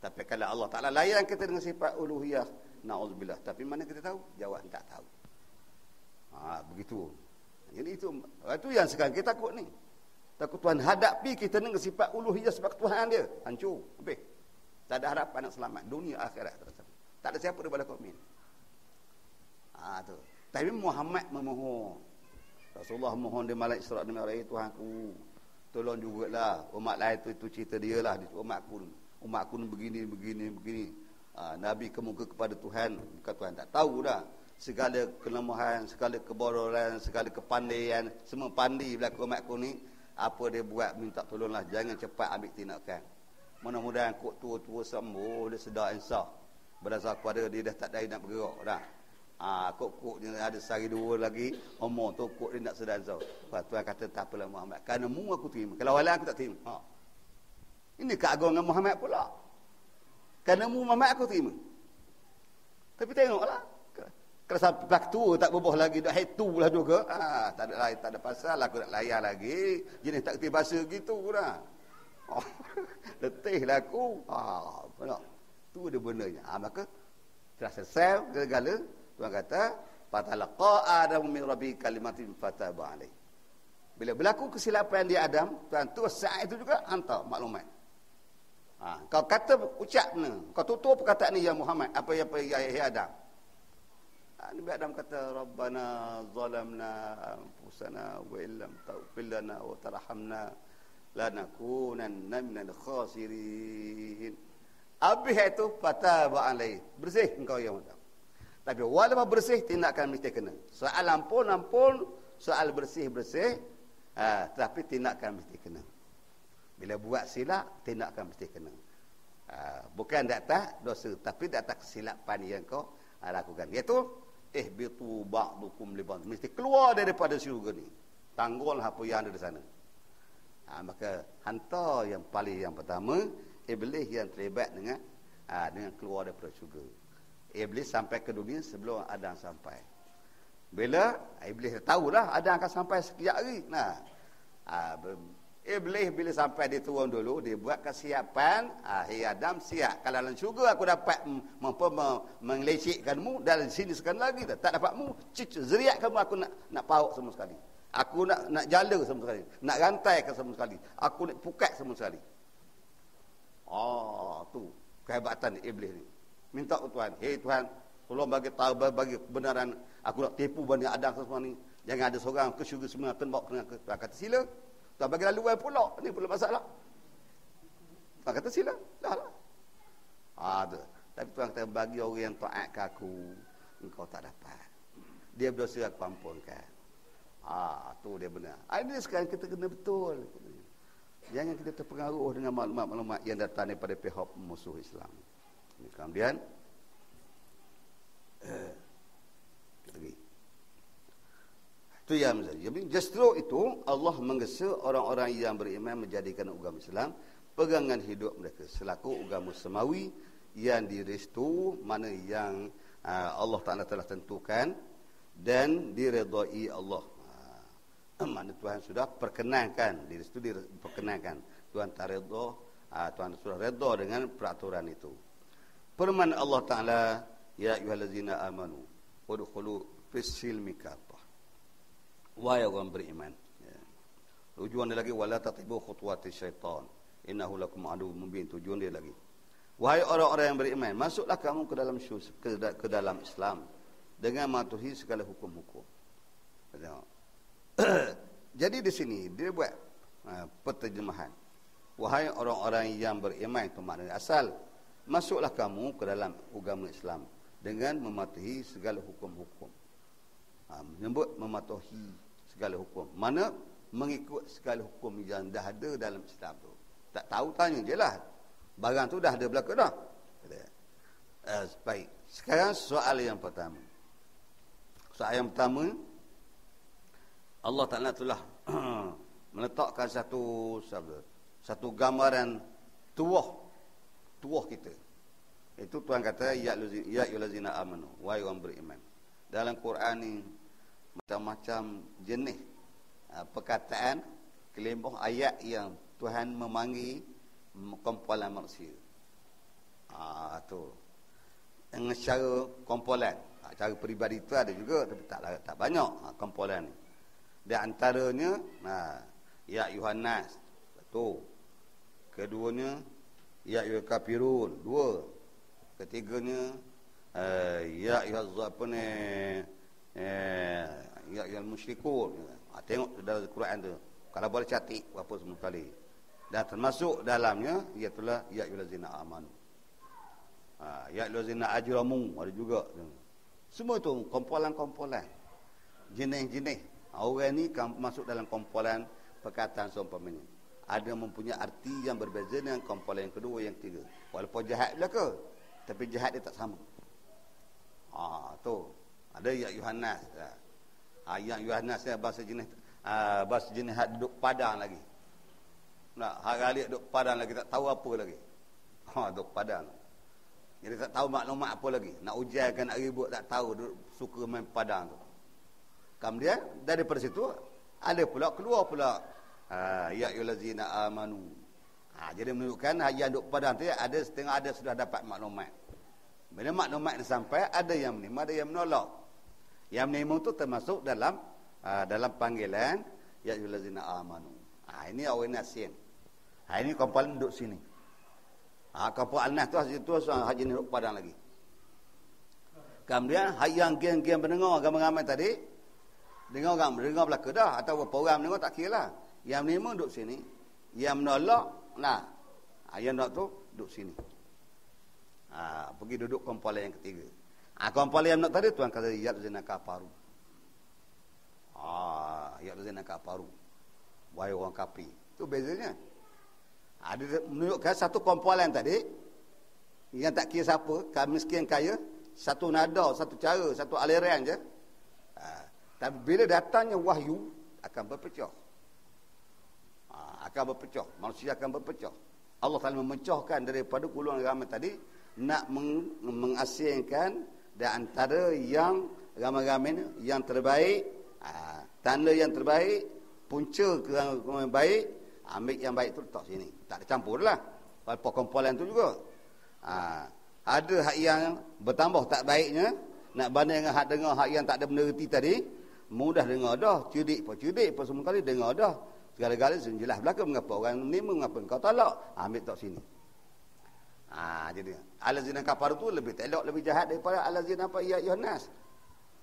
Tapi kalau Allah Ta'ala layan kita dengan sifat uluhiyah, na'udzubillah, tapi mana kita tahu? Jawab tak tahu. Begitu. Jadi itu yang sekarang kita takut ni. Takut Tuhan hadapi kita dengan sifat uluhiyah, sebab Tuhan dia hancur habis. Tak ada harapan nak selamat dunia akhirat. Tak ada siapa daripada komen. Tu. Tapi Muhammad memohon. Rasulullah mohon di malam Isra' dan Mi'raj, Tuhanku, tolong jugalah umat lain itu cerita dia lah, umatku begini. Nabi kemuka kepada Tuhan, bukan Tuhan tak tahu dah segala kelemahan, segala keborolan, segala kepandaian, semua pandai berlaku umatku ni. Apa dia buat, minta tolonglah, jangan cepat ambil tindakan. Mudah-mudahan kok tua-tua sembuh, dia sedar insaf. Berdasar kepada dia dah tak ada nak bergerak dah. Kok dia ada sehari dua lagi umur tu, kok dia nak sedar insaf. Tuhan kata tak apalah Muhammad, kerana mu aku terima, kalau wala aku tak terima. Ini keagungan Muhammad pula. Kerana mu Muhammad aku terima. Tapi tengoklah, kalau sampai waktu tak berbuah lagi, dah itu lah juga. Tak ada pasal aku nak layan lagi. Jenis tak kerti bahasa gitu dah. Letih lah aku. Tu dia benarnya. Maka telah selesai segala. Tuhan kata, fatalaqa Adam min rabbi kalimatin fataba alaih. Bila berlaku kesilapan di Adam, Tuhan terus saat itu juga hantar maklumat. Kau kata ucap ni, kau tutup perkataan ni ya Muhammad, apa ya Adam. Nabi Adam kata, Rabbana zalamna anfusana wa illam taghfir lana wa tarhamna lanakunanna minal khasirin. Habis itu fataba alaih. Bersih engkau ya Muhammad. Tapi walaupun bersih, tindakan mesti kena. Soal ampun, soal bersih, tapi tindakan mesti kena. Bila buat silap, tindakan mesti kena. Bukan di atas dosa, tapi di atas kesilapan yang kau lakukan. Iaitu, ihbitu ba'dukum li ba'd. Mesti keluar daripada syurga ni. Tangguhlah apa yang ada di sana. Maka hantar yang pertama, iblis yang terlibat dengan keluar daripada syurga. Iblis sampai ke dunia sebelum Adam sampai. Bila iblis tahulah Adam akan sampai sekejap hari. Iblis bila sampai dia turun dulu, dia buat kesiapan. Hey Adam, siap. Kalau dalam syurga aku dapat mengelecikkanmu, dan sini sekali lagi tak dapatmu, zeriat kamu aku nak pauk semua sekali. Aku nak jala semua sekali. Nak rantaikan semua sekali. Aku nak pukat semua sekali. Tu kehebatan iblis ni. Minta ke Tuhan, hey Tuhan, Tolong bagi kebenaran. Aku nak tipu Bani Adam semua ni. Jangan ada seorang ke syurga semua kena bawa kena kata sila. Tuan bagi laluan pula. Ni pula masalah. Tuan kata sila. Dah lah. Tu. Tapi Tuan kata bagi orang yang taat ke aku, engkau tak dapat. Dia berdosa aku ampunkan. Tu dia benar. Ini sekarang kita kena betul. Jangan kita terpengaruh dengan maklumat-maklumat yang datang daripada pihak musuh Islam. Kemudian kita pergi. Itu yang jadi justru itu Allah menggesa orang-orang yang beriman menjadikan agama Islam pegangan hidup mereka selaku agama semawi yang direstu, mana yang Allah Ta'ala telah tentukan dan diredai Allah. Mana Tuhan sudah perkenankan, direstu diperkenankan. Tuhan tak redha, Tuhan sudah redha dengan peraturan itu. Firman Allah Ta'ala, ya ayyuhallazina amanu udkhulu fis-silmi kafah. Wahai orang beriman. Tujuan dia lagi wala tatibu khutuwati syaitan. Innahu lakum aduwwun mubin. Tujuan dia lagi. Wahai orang-orang yang beriman, masuklah kamu ke dalam Islam dengan mematuhi segala hukum-hukum. Jadi di sini dia buat penterjemahan. Wahai orang-orang yang beriman, itu maknanya asal masuklah kamu ke dalam agama Islam dengan mematuhi segala hukum-hukum. Menyebut mematuhi segala hukum. Mana mengikut segala hukum yang dah ada dalam Islam tu. Tak tahu tanya je lah. Barang tu dah ada belaka dah. Baik. Sekarang soal yang pertama. Soal yang pertama, Allah Ta'ala telah meletakkan satu gambaran tuah kita. Itu Tuhan kata ya ayyuhallazina amanu, wahai orang beriman. Dalam Quran ni macam-macam jenis perkataan kelembah ayat yang Tuhan memanggil kumpulan manusia. Tu. Dengan secara kumpulan. Cara peribadi itu ada juga tapi tak banyak kumpulan ni. Di antaranya ya Yohanes, satu. Keduanya ya ayyuhal kafirun, dua. Ketiganya ya ayyuhal musyrikun. Tengok dalam Quran tu. Kalau boleh catik berapa semua kali. Dan termasuk dalamnya iaitulah ya ayyuhallazina amanu. Ya ayyuhallazina ajramu ada juga. Semua tu kumpulan-kumpulan. Jenis-jenis. Orang ni masuk dalam kumpulan perkataan seumpamanya. Ada mempunyai arti yang berbeza dengan kumpulan yang kedua, yang ketiga. Walaupun jahat belaka, tapi jahat dia tak sama. Tu. Ada ya Yohanes. Ya Yohanes ni bahasa jenis duduk padang lagi. Nak hari duduk padang lagi tak tahu apa lagi. Duduk padang. Jadi tak tahu maklumat apa lagi. Nak ujiankan nak ribut tak tahu, duduk suka main padang tu. Kemudian daripada situ ada pula keluar pula ya ayyuhallazina amanu. Jadi menunjukkan yang duduk padang tu ada setengah ada sudah dapat maklumat. Bila maklumat ni sampai ada yang menerima, ada yang menolak. Yang menerima tu termasuk dalam panggilan ya ayyuhallazina amanu. Ini orang nasin. Ini kumpulan duduk sini. Kumpulan Anas tu haji ni duduk padang lagi. Kemudian yang geng-geng mendengar ramai-ramai tadi, dengar belaka dah atau berapa orang mendengar tak kira lah. Yang menerima duduk sini, yang menolak yang nak tu duduk sini. Pergi duduk kumpulan yang ketiga. Kumpulan yang nak tadi Tuhan kata ya ayyuhallazina kafaru. Ya ayyuhallazina kafaru. Wahai orang kafir. Itu bezanya. Ada menunjukkan satu kumpulan tadi yang tak kira siapa, miskin kaya, satu nada, satu cara, satu aliran je. Tapi bila datangnya wahyu akan berpecah. Akan berpecah. Manusia akan berpecah. Allah Taala memecahkan daripada golongan ramai tadi nak mengasingkan di antara yang ramai-ramai yang terbaik, tanda yang terbaik, punca yang baik, ambil yang baik tu letak sini. Tak ada campur lah. Walaupun kumpulan tu juga. Ada hak yang bertambah tak baiknya, nak banding dengan hak dengar hak yang tak ada benda reti tadi, mudah dengar dah, cerdik pun semua kali dengar dah. Segala-gala jelas belaka mengapa orang ni mengapa kau tolak, ambil tak sini. Jadi allazina kafaru tu lebih elok, lebih jahat daripada allazina apa ya Yohanes.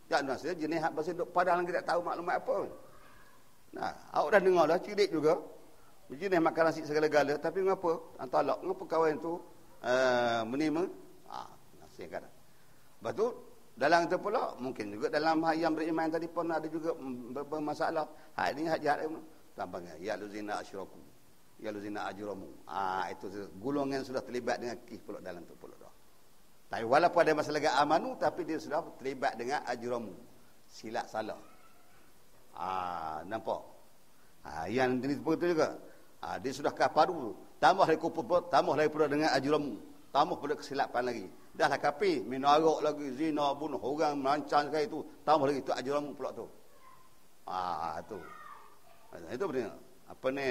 Ya Yohanes dia jenis hak bahasa duk padang kita tak tahu maklumat apa. Awak dah dengar dah cirik juga. Jenis makan nasi segala-gala tapi ngapa? Talak, ngapa kawan tu menerima? Nasihat kata. Lepas tu dalam itu pula mungkin juga dalam hak yang beriman tadi pun ada juga bermasalah. Hak ini hak jahat tampaknya ya luzina asyraku. Ya luzina ajramu. Itu golongan sudah terlibat dengan kis pula dalam tu pula dah. Tapi walaupun ada masalah amanu tapi dia sudah terlibat dengan ajramu. Silap salah. Nampak? Yang jenis begitu juga. Dia sudah kafaru. Tambah lagi kufur, tambah lagi pula dengan ajramu. Tambah pula kesilapan lagi. Dah lah kafir, minum arak lagi, zina, bunuh orang, merancang sekali itu. Tambah lagi itu ajramu pula tu. Itu. Itu benar. Apa ni?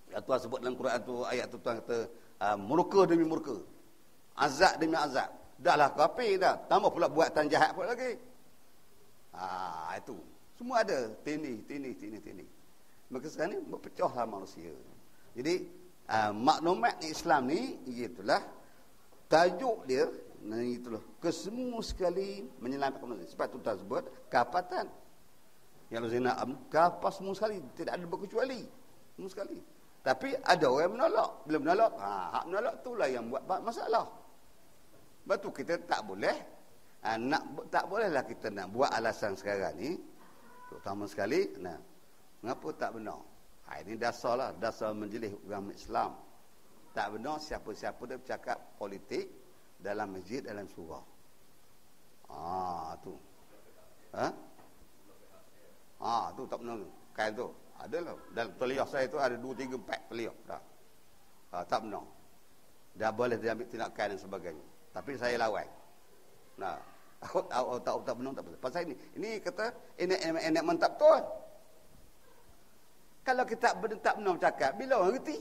Tuhan sebut dalam Quran tu, ayat tu Tuhan kata, murka demi murka. Azab demi azab. Dah lah kafir dah. Tambah pula buatan jahat pula lagi. Itu. Semua ada. Tini. Maka sekarang ni berpecahlah manusia. Jadi, maklumat Islam ni, itulah tajuk dia, itulah kesemua sekali menyelamatkan manusia. Sebab tu Tuhan sebut kafatan. Yang zina kafah semua sekali, tidak ada berkecuali. Semua sekali. Tapi ada orang menolak. Bila menolak, hak menolak itulah yang buat masalah. Sebab tu kita tak boleh tak bolehlah kita nak buat alasan sekarang ni, terutama sekali, mengapa tak benar? Ini dasarlah, dasar majlis agama Islam. Tak benar siapa-siapa dia bercakap politik dalam masjid, dalam surau. Tu. Tu tak benar. Kain tu. Adalah. Dalam teliah saya tu ada 2, 3, 4 teliah. Dah. Tak benar. Dah boleh diambil tindakan dan sebagainya. Tapi saya lawan. Aku tak benar, tak benar. Pasal ini kata, ini mantap betul. Kalau kita tak benar bercakap, bila orang reti?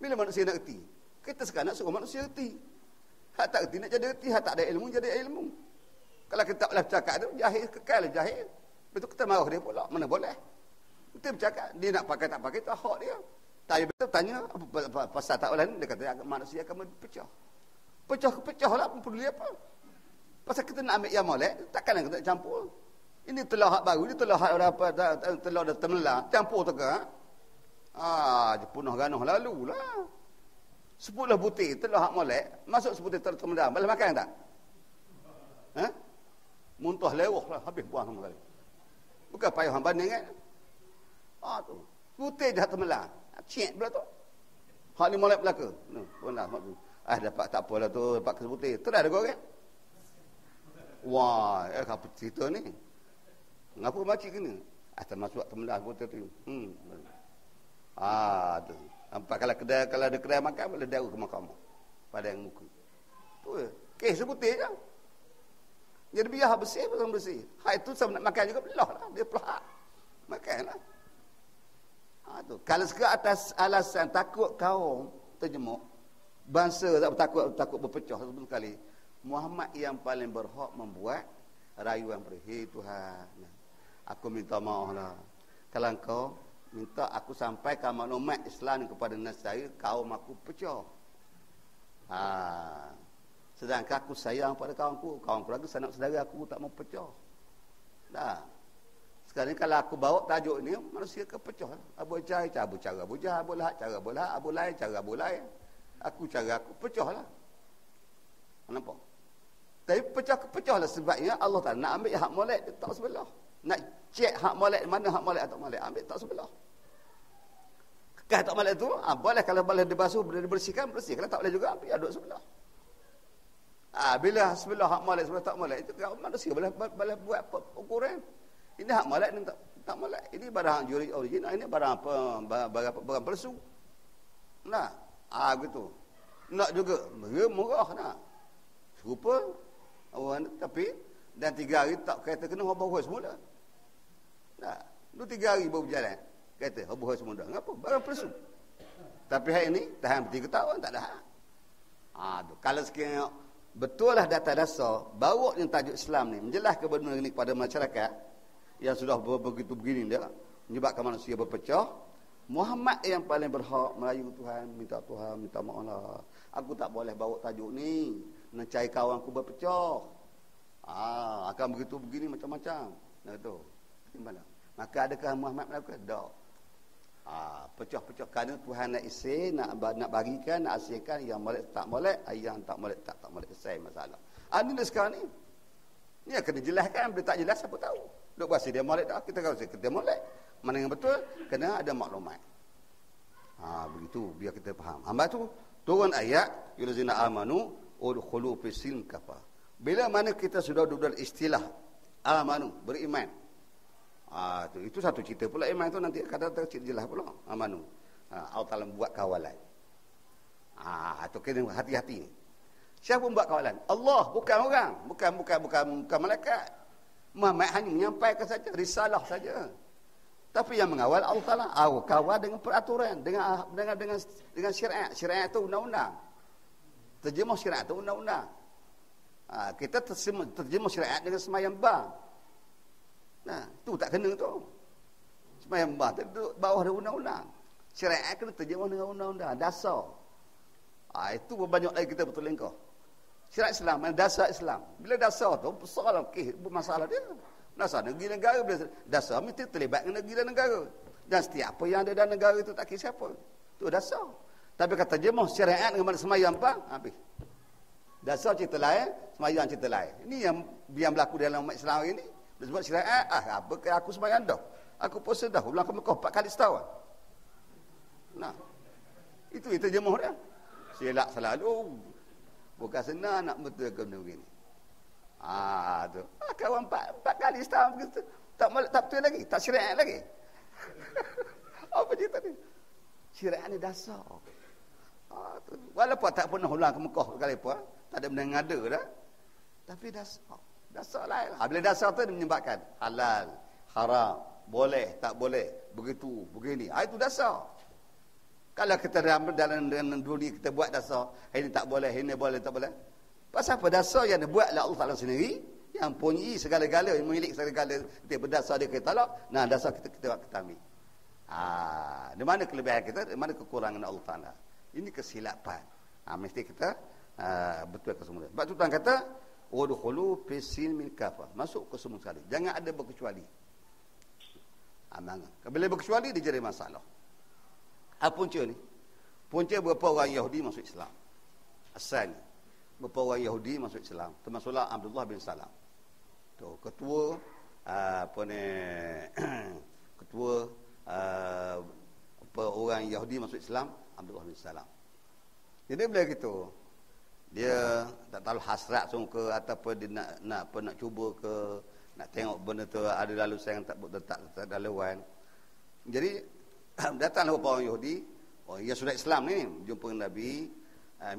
Bila manusia nak reti? Kita sekarang nak suruh manusia reti. Hak tak reti nak jadi reti, hak tak ada ilmu jadi ilmu. Kalau kita tak boleh bercakap tu, jahil kekal jahil. Betul kita marah dia pula, mana boleh? Kita bercakap, dia nak pakai tak pakai, tak hak dia. Tanya betul, tanya apa pasal tak boleh ni, dia kata manusia akan berpecah. Pecah lah, peduli apa? Pasal kita nak ambil yang molek, takkan kita nak campur. Ini telah hak baru, ini telah hak apa, telah dah termelah, campur tu ke? Punah ganuh lalu lah. 10 butir telah hak molek, masuk 10 butir termedah, boleh makan tak? Muntah lewah lah, habis buang sama kali. Bukan payah hang banding kan? Tu. Butir dah termelah. Cek pula tu. Hak ni molek belaka. Pernah mak tu. Dapat tak apalah tu, dapat ke butir. Terus ada goreng. Wah, apa cerita ni? Ngapa makcik kena? Termasuk termelah butir tu. Tu. Nampak kalau ada kedai makan boleh daru ke mahkamah. Pada yang muka. Tu je. Kes sebutir je. Jadi biar bersih, bersih. Hak itu sama nak makan juga belah lah. Dia pelahak. Makan lah. Tu. Kalau sekarang atas alasan takut kaum terjemuk, bangsa takut berpecah sebelum kali, Muhammad yang paling berhak membuat rayuan berhei Tuhan. Aku minta maaf lah. Kalau kau minta aku sampaikan maklumat Islam kepada Nasrani, kaum aku pecah. Sedangkan aku sayang pada kawanku lagi sanak saudara aku tak mau pecah. Dah. Sekarang ni kalau aku bawa tajuk ni, manusia kepecah. Abu Jahal cara Abu Jahal, Abu Lahab cara Abu Lahab, Abu Lahab cara Abu Lahab. Aku cara aku pecah lah. Nampak? Tapi pecah lah sebabnya Allah Ta'ala nak ambil hak molek dia tak sebelah. Nak cek hak molek mana hak molek atau molek, ambil tak sebelah. Kekal tak molek tu, boleh kalau boleh dibasuh, boleh dibersihkan, bersih. Kalau tak boleh juga, ambil aduk sebelah. Bila sebelah hak molek, sebelah tak molek, itu manusia boleh buat ukuran. Ini hak molek ni tak molek. Ini barang original, ini barang apa? Barang palsu. Begitu. Nak juga murah nak. Serupa orang tapi dan 3 hari tak kata kena hobah semula. Lu 3 hari baru berjalan. Kata hobah semula. Ngapa? Barang palsu. Tapi hari ini tahan 3 tahun tak ada. Tu. Kalau sekiranya betul lah data dasar bawa yang tajuk Islam ni menjelaskan benda ni kepada masyarakat yang sudah begitu begini dia menyebabkan manusia berpecah, Muhammad yang paling berhak merayu Tuhan, minta Tuhan, minta maaf lah. Aku tak boleh bawa tajuk ni, mencari kawanku berpecah. Akan begitu begini macam-macam. Nah tu. Gimana? Maka adakah Muhammad melakukan? Tak. Pecah-pecah kerana Tuhan nak isi, nak bagikan, nak hasilkan yang molek tak molek, yang tak molek tak molek, selesai masalah. Ini sekarang ni. Ni kena jelaskan, bila tak jelas siapa tahu. Duk bahasa dia molek tak, kita kata kita molek. Mana yang betul, kena ada maklumat. Begitu biar kita faham. Hamba tu turun ayat yulazina amanu udkhulu fis silm kafa. Bila mana kita sudah duduk dalam istilah amanu, beriman. Itu satu cerita pula iman tu nanti kata jelas pula amanu. Allah Taala buat kawalan. Itu kena hati-hati. Siapa buat kawalan? Allah, bukan orang, bukan malaikat. Muhammad hanya menyampaikan saja risalah saja. Tapi yang mengawal Allah Taala, kawal dengan peraturan, dengan syariat. Syariat itu undang-undang. Terjemah syariat itu undang-undang. Kita terjemah syariat dengan semayang bang. Nah, tu tak kena tu. Semayang bang tu duduk bawah dari undang-undang. Syariat kena terjemah dengan undang-undang, dasar. Itu banyak lagi kita bertelingkah. Syariat Islam, dasar Islam. Bila dasar tu, soalan masalah dia. Dasar negeri negara, dasar mesti terlibat dengan negeri dan negara. Dan setiap apa yang ada dalam negara itu tak kira siapa. Itu dasar. Tapi kata jemaah syariat dengan semayang apa? Habis. Dasar cerita lain, semayang cerita lain. Ini yang berlaku dalam umat Islam hari ini. Dia sebut syariat, apa ke aku semayang dah. Aku puasa dah, ulang ke Mekah 4 kali setahun. Nah, itu jemaah dia. Silap selalu. Bukan senang nak betulkan benda begini. Tu. Kawan 4 kali setahun begitu. Tak betul lagi, tak syariat lagi. Apa cerita ni? Syariat ni dasar. Tu. Walaupun tak pernah ulang ke Mekah sekali pun, tak ada benda yang ada dah. Tapi dasar lain. Bila dasar tu dia menyebabkan halal, haram, boleh, tak boleh, begitu, begini. Itu dasar. Kalau kita dalam dunia kita buat dasar, ini tak boleh, ini boleh, tak boleh. Pasal apa dasar yang dibuat oleh Allah Taala sendiri, yang punya segala-gala, yang memiliki segala-gala, dia berdasar dia kita talak. Nah, dasar kita ambil. Di mana kelebihan kita, di mana kekurangan Allah Taala. Ini kesilapan. Mesti kita betulkan semula. Sebab tu Tuhan kata, udkhulu fis silmi kafah. Masuk ke semua sekali. Jangan ada berkecuali. Bila berkecuali dia jadi masalah. Apa punca ni? Punca beberapa orang Yahudi masuk Islam. Asalnya beberapa orang Yahudi masuk Islam, termasuklah Abdullah bin Salam. Tu ketua ketua orang Yahudi masuk Islam, Abdullah bin Salam. Jadi bila gitu, dia tak tahu hasrat ke ataupun dia nak cuba ke, nak tengok benda tu ada lalu sayang tak ada laluan. Jadi datanglah beberapa orang Yahudi, yang sudah Islam ni jumpa Nabi,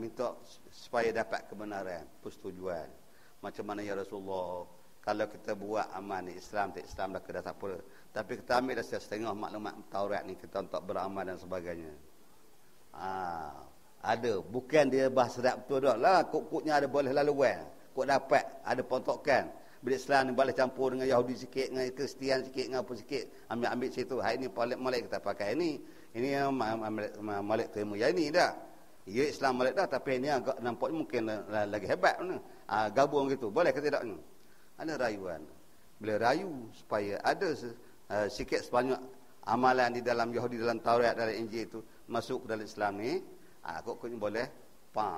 minta supaya dapat kebenaran, persetujuan. Macam mana ya Rasulullah, kalau kita buat amal ni Islam tak Islam dah tak apa. Tapi kita ambil dah setengah maklumat Taurat ni kita untuk beramal dan sebagainya. Ada, bukan dia bahasa tak betul dah lah, kok-koknya ada boleh laluan, kok dapat ada pontokan. Bila Islam ni boleh campur dengan Yahudi sikit, dengan Kristian sikit, dengan apa sikit, ambil situ. Hari ni molek kita pakai ini yang molek terima yang ini dah. Ya Islam balik dah, tapi ini agak nampaknya mungkin lagi hebat mana. Gabung gitu, boleh ke tidak? Ada rayuan. Bila rayu supaya ada sikit sebanyak amalan di dalam Yahudi, dalam Taurat, dalam Injil itu masuk ke dalam Islam ni, kok boleh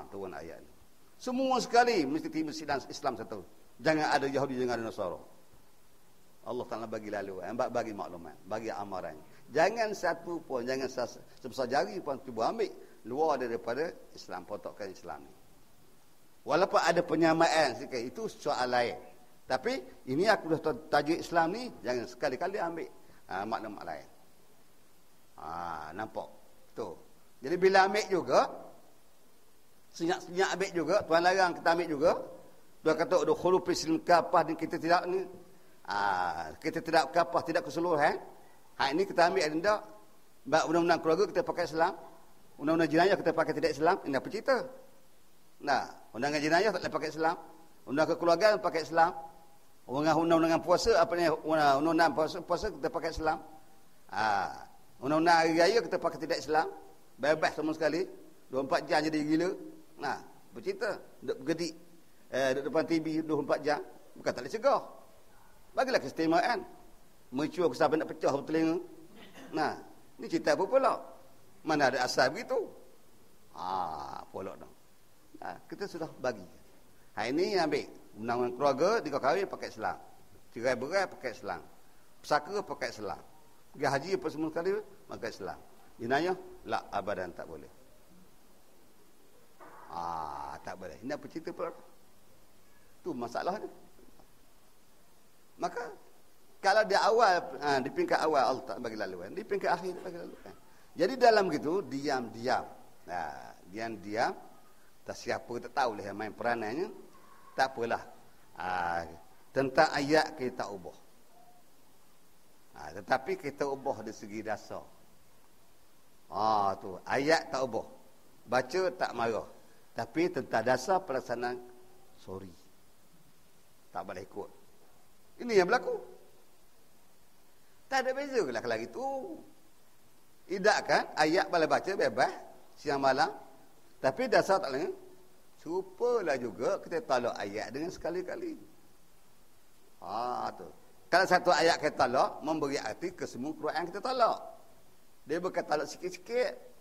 turun ayat ni. Semua sekali mesti tiba Islam satu. Jangan ada Yahudi, jangan ada Nasara. Allah Taala bagi lalu, bagi maklumat, bagi amaran. Jangan satu pun, jangan sebesar jari pun cuba ambil luar daripada Islam, potokkan Islam ni. Walaupun ada penyamaan sikit, itu soal lain. Tapi ini aku dah tajuk Islam ni, jangan sekali-kali ambil maklumat lain. Nampak? Tu. Jadi bila ambil juga, senyap-senyap ambil juga, Tuhan larang kita ambil juga. Tuhan kata udkhulu fis silmi kafah, ni kita tidak ni. Kita tidak kafah, tidak keseluruhan. Ini kita ambil ada tak? Undang-undang keluarga kita pakai Islam. Undang-undang jenayah kita pakai tidak Islam. Ini apa cerita? Undang-undang jenayah tak boleh pakai Islam. Undang kekeluargaan pakai Islam. Undang-undang puasa, apa ni? Undang-undang puasa kita pakai Islam. Undang-undang hari raya kita pakai tidak Islam, bebas sama sekali, 24 jam jadi gila. Nah, bercerita, duduk bergedik, duduk depan TV 24 jam, bukan tak boleh cegah. Bagilah keistimewaan. Mercua aku sampai nak pecah telinga. Nah, ni cerita apa pula? Mana ada asal begitu? Pula dah. Nah, kita sudah bagi. Hari ini ambil undang-undang keluarga, dia kahwin pakai Islam. Cerai berai pakai Islam. Pesaka pakai Islam. Pergi haji apa semua sekali pakai Islam. Jenayah, la abadan tak boleh. Tak boleh. Ini apa cerita pula? Tu masalahnya. Maka kalau di awal, di peringkat awal Allah tak bagi laluan, di peringkat akhir tak bagi laluan. Jadi dalam gitu diam-diam. Diam-diam, tak siapa tak tahu lah main peranannya. Tak apalah. Tentang ayat kita ubah. Tetapi kita ubah dari segi dasar. Tu ayat tak ubah. Baca tak marah. Tapi tentang dasar pelaksanaan, sorry, tak boleh ikut. Ini yang berlaku. Tak ada beza lah kalau gitu. Tidak kan? Ayat boleh baca bebas siang malam. Tapi dasar tak boleh. Serupalah juga kita tolak ayat dengan sekali-kali. Tu. Kalau satu ayat kita tolak, memberi arti ke semua Quran kita tolak. Dia bukan tolak sikit-sikit.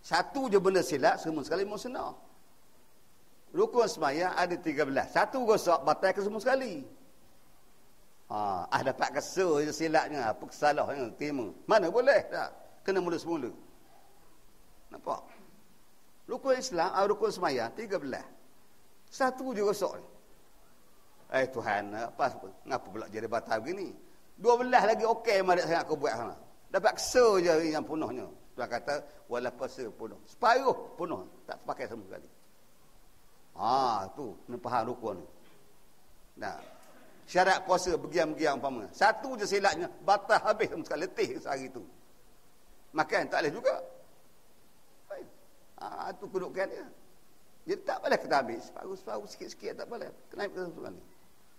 Satu je benda silap, semua sekali musnah. Rukun sembahyang ada 13. Satu rosak, batal ke semua sekali. Dapat kesal je silapnya, apa kesalahnya, terima. Mana boleh tak? Kena mula semula. Nampak? Rukun Islam, rukun sembahyang 13. Satu je rosak ni. Tuhan, ngapa pula jadi batal begini? 12 lagi okey marik sangat aku buat sana. Dapat kesal je yang penuhnya. Tuhan kata, wala puasa penuh. Separuh penuh. Tak pakai sama sekali. Tu. Kena faham rukun ni. Nah, syarat puasa bergiam-giam umpama. Satu je silapnya, batal habis sama sekali. Letih sehari tu. Makan tak boleh juga. Tu kedudukan dia. Jadi tak boleh kita habis. Separuh-separuh sikit-sikit tak boleh. Kena ambil kesimpulan ni.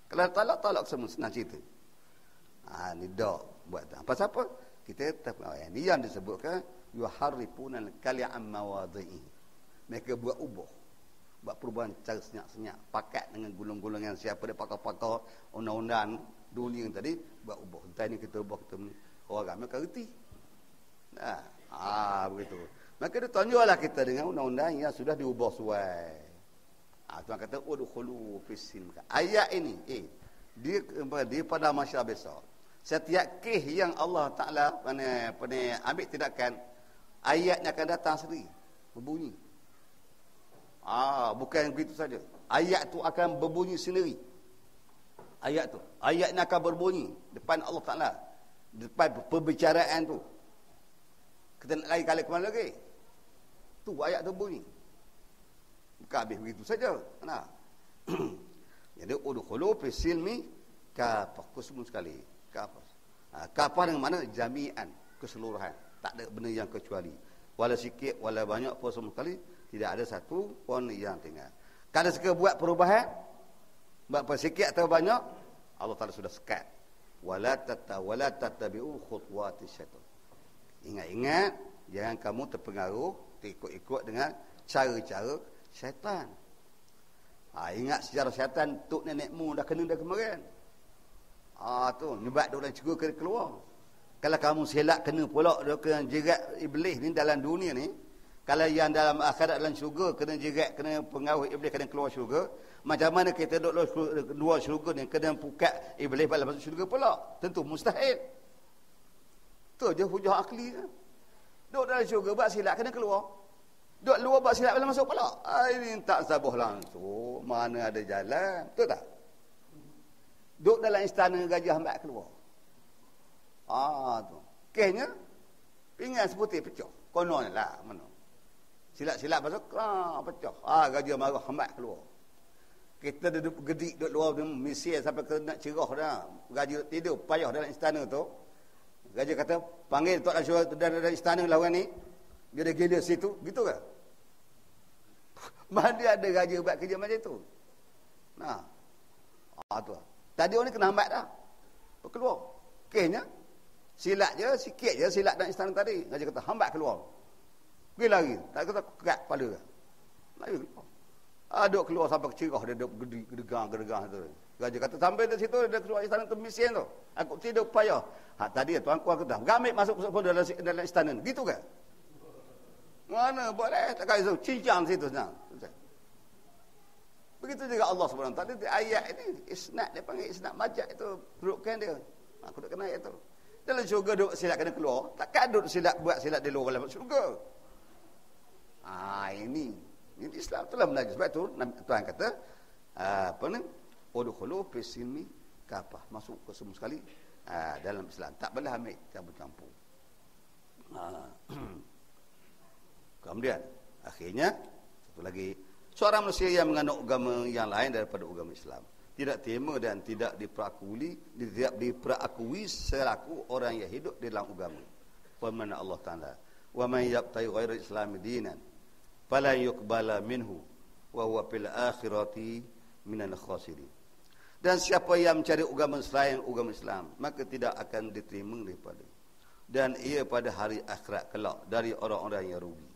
Kalau talak semua senang cerita. Ni dak buat tak. Pasal apa? Kita ni yang disebutkan yuharrifuna al-kalima mawadhi'i. Mereka buat ubah. Buat perubahan cara senyap-senyap, pakat dengan gulung-gulungan siapa dia pakar-pakar undang-undang dunia tadi buat ubah. Entah ni kita ubah kita orang ramai kerti. Begitu. Maka dia tunjuklah kita dengan undang-undang yang sudah diubah suai. Tuan kata udkhulu fis-silm. Ayat ini dia pada masyarakat besar. Setiap kes yang Allah Ta'ala ambil tindakan, ayatnya akan datang sendiri, berbunyi. Bukan begitu saja. Ayat tu akan berbunyi sendiri. Ayatnya akan berbunyi depan Allah Ta'ala, depan perbicaraan tu. Kita nak lari kali ke mana lagi? Tu ayat tu bunyi. Bukan habis begitu saja. Jadi udkhulu fis silmi kafah, semua sekali. Kafah dengan mana? Jami'an, keseluruhan. Tak ada benda yang kecuali. Wala sikit, wala banyak pun semua sekali. Tidak ada satu pun yang tinggal. Kalau suka buat perubahan, buat sikit atau banyak, Allah Ta'ala sudah sekat. Wala tattabi'u khutuwati syaitan. Ingat-ingat, jangan kamu terpengaruh, ikut-ikut dengan cara-cara syaitan. Ingat sejarah syaitan, tok nenekmu dah kena dah kemarin. Tu nyebat duk dalam syurga kena keluar. Kalau kamu silap kena pula kena jerat iblis ni dalam dunia ni. Kalau yang dalam akhirat dalam syurga kena jerat, kena pengaruh iblis, kena keluar syurga. Macam mana kita duduk luar syurga ni kena pukat iblis balik masuk syurga pula? Tentu mustahil. Tu je hujah akli kan. Duduk dalam syurga buat silap kena keluar. Duduk luar buat silap balik masuk pula. Ini tak sabuh langsung. Mana ada jalan. Betul tak? Duduk dalam istana gajah hamba keluar. Tu. Kesnya pinggan seputih pecah. Konon lah mana. Silap-silap masuk, pecah. Gajah marah hamba keluar. Kita duduk gedik duduk luar misi sampai ke nak cerah dah. Gajah tidur payah dalam istana tu. Gajah kata, panggil Tok Rasyur dalam istana lawan ni. Dia ada gila situ, gitu ke? Mana ada gajah buat kerja macam tu? Tu. Tadi orang ni kena hambat dah. Keluar. Kesnya Silat je, sikit je silat dalam istana tadi. Raja kata, hambat keluar. Pergi lagi. Tak kata, kekat kepala. Lagi keluar. Duk keluar sampai cerah dia duk gedegang tu. Raja kata, sampai di situ dia keluar istana tu miskin tu. Aku tidur payah. Tadi tuanku aku kata, gamit masuk dalam istana. Gitu ke? Mana boleh? Tak kata cincang situ senang. Begitu juga Allah SWT. Tadi ayat ini isnad, dia panggil isnad majak itu kedudukan dia. Aku nak kena ayat tu. Dalam syurga duk silat kena keluar, takkan duk silat buat silat di luar dalam syurga. Ini Islam telah belajar. Sebab tu Tuhan kata apa ni? Udkhulu fis silmi kafah. Masuk ke semua sekali dalam Islam. Tak boleh ambil campur-campur. Kemudian akhirnya satu lagi, seorang manusia yang menganut agama yang lain daripada agama Islam tidak terima dan tidak diperakui selaku orang yang hidup di dalam agama. Firman Allah Taala, "Wa man yabtaghi ghairal islami dinan fala yuqbala minhu wa huwa fil akhirati minal khasirin." Dan siapa yang mencari agama selain agama Islam, maka tidak akan diterima daripada, dan ia pada hari akhirat kelak dari orang-orang yang rugi.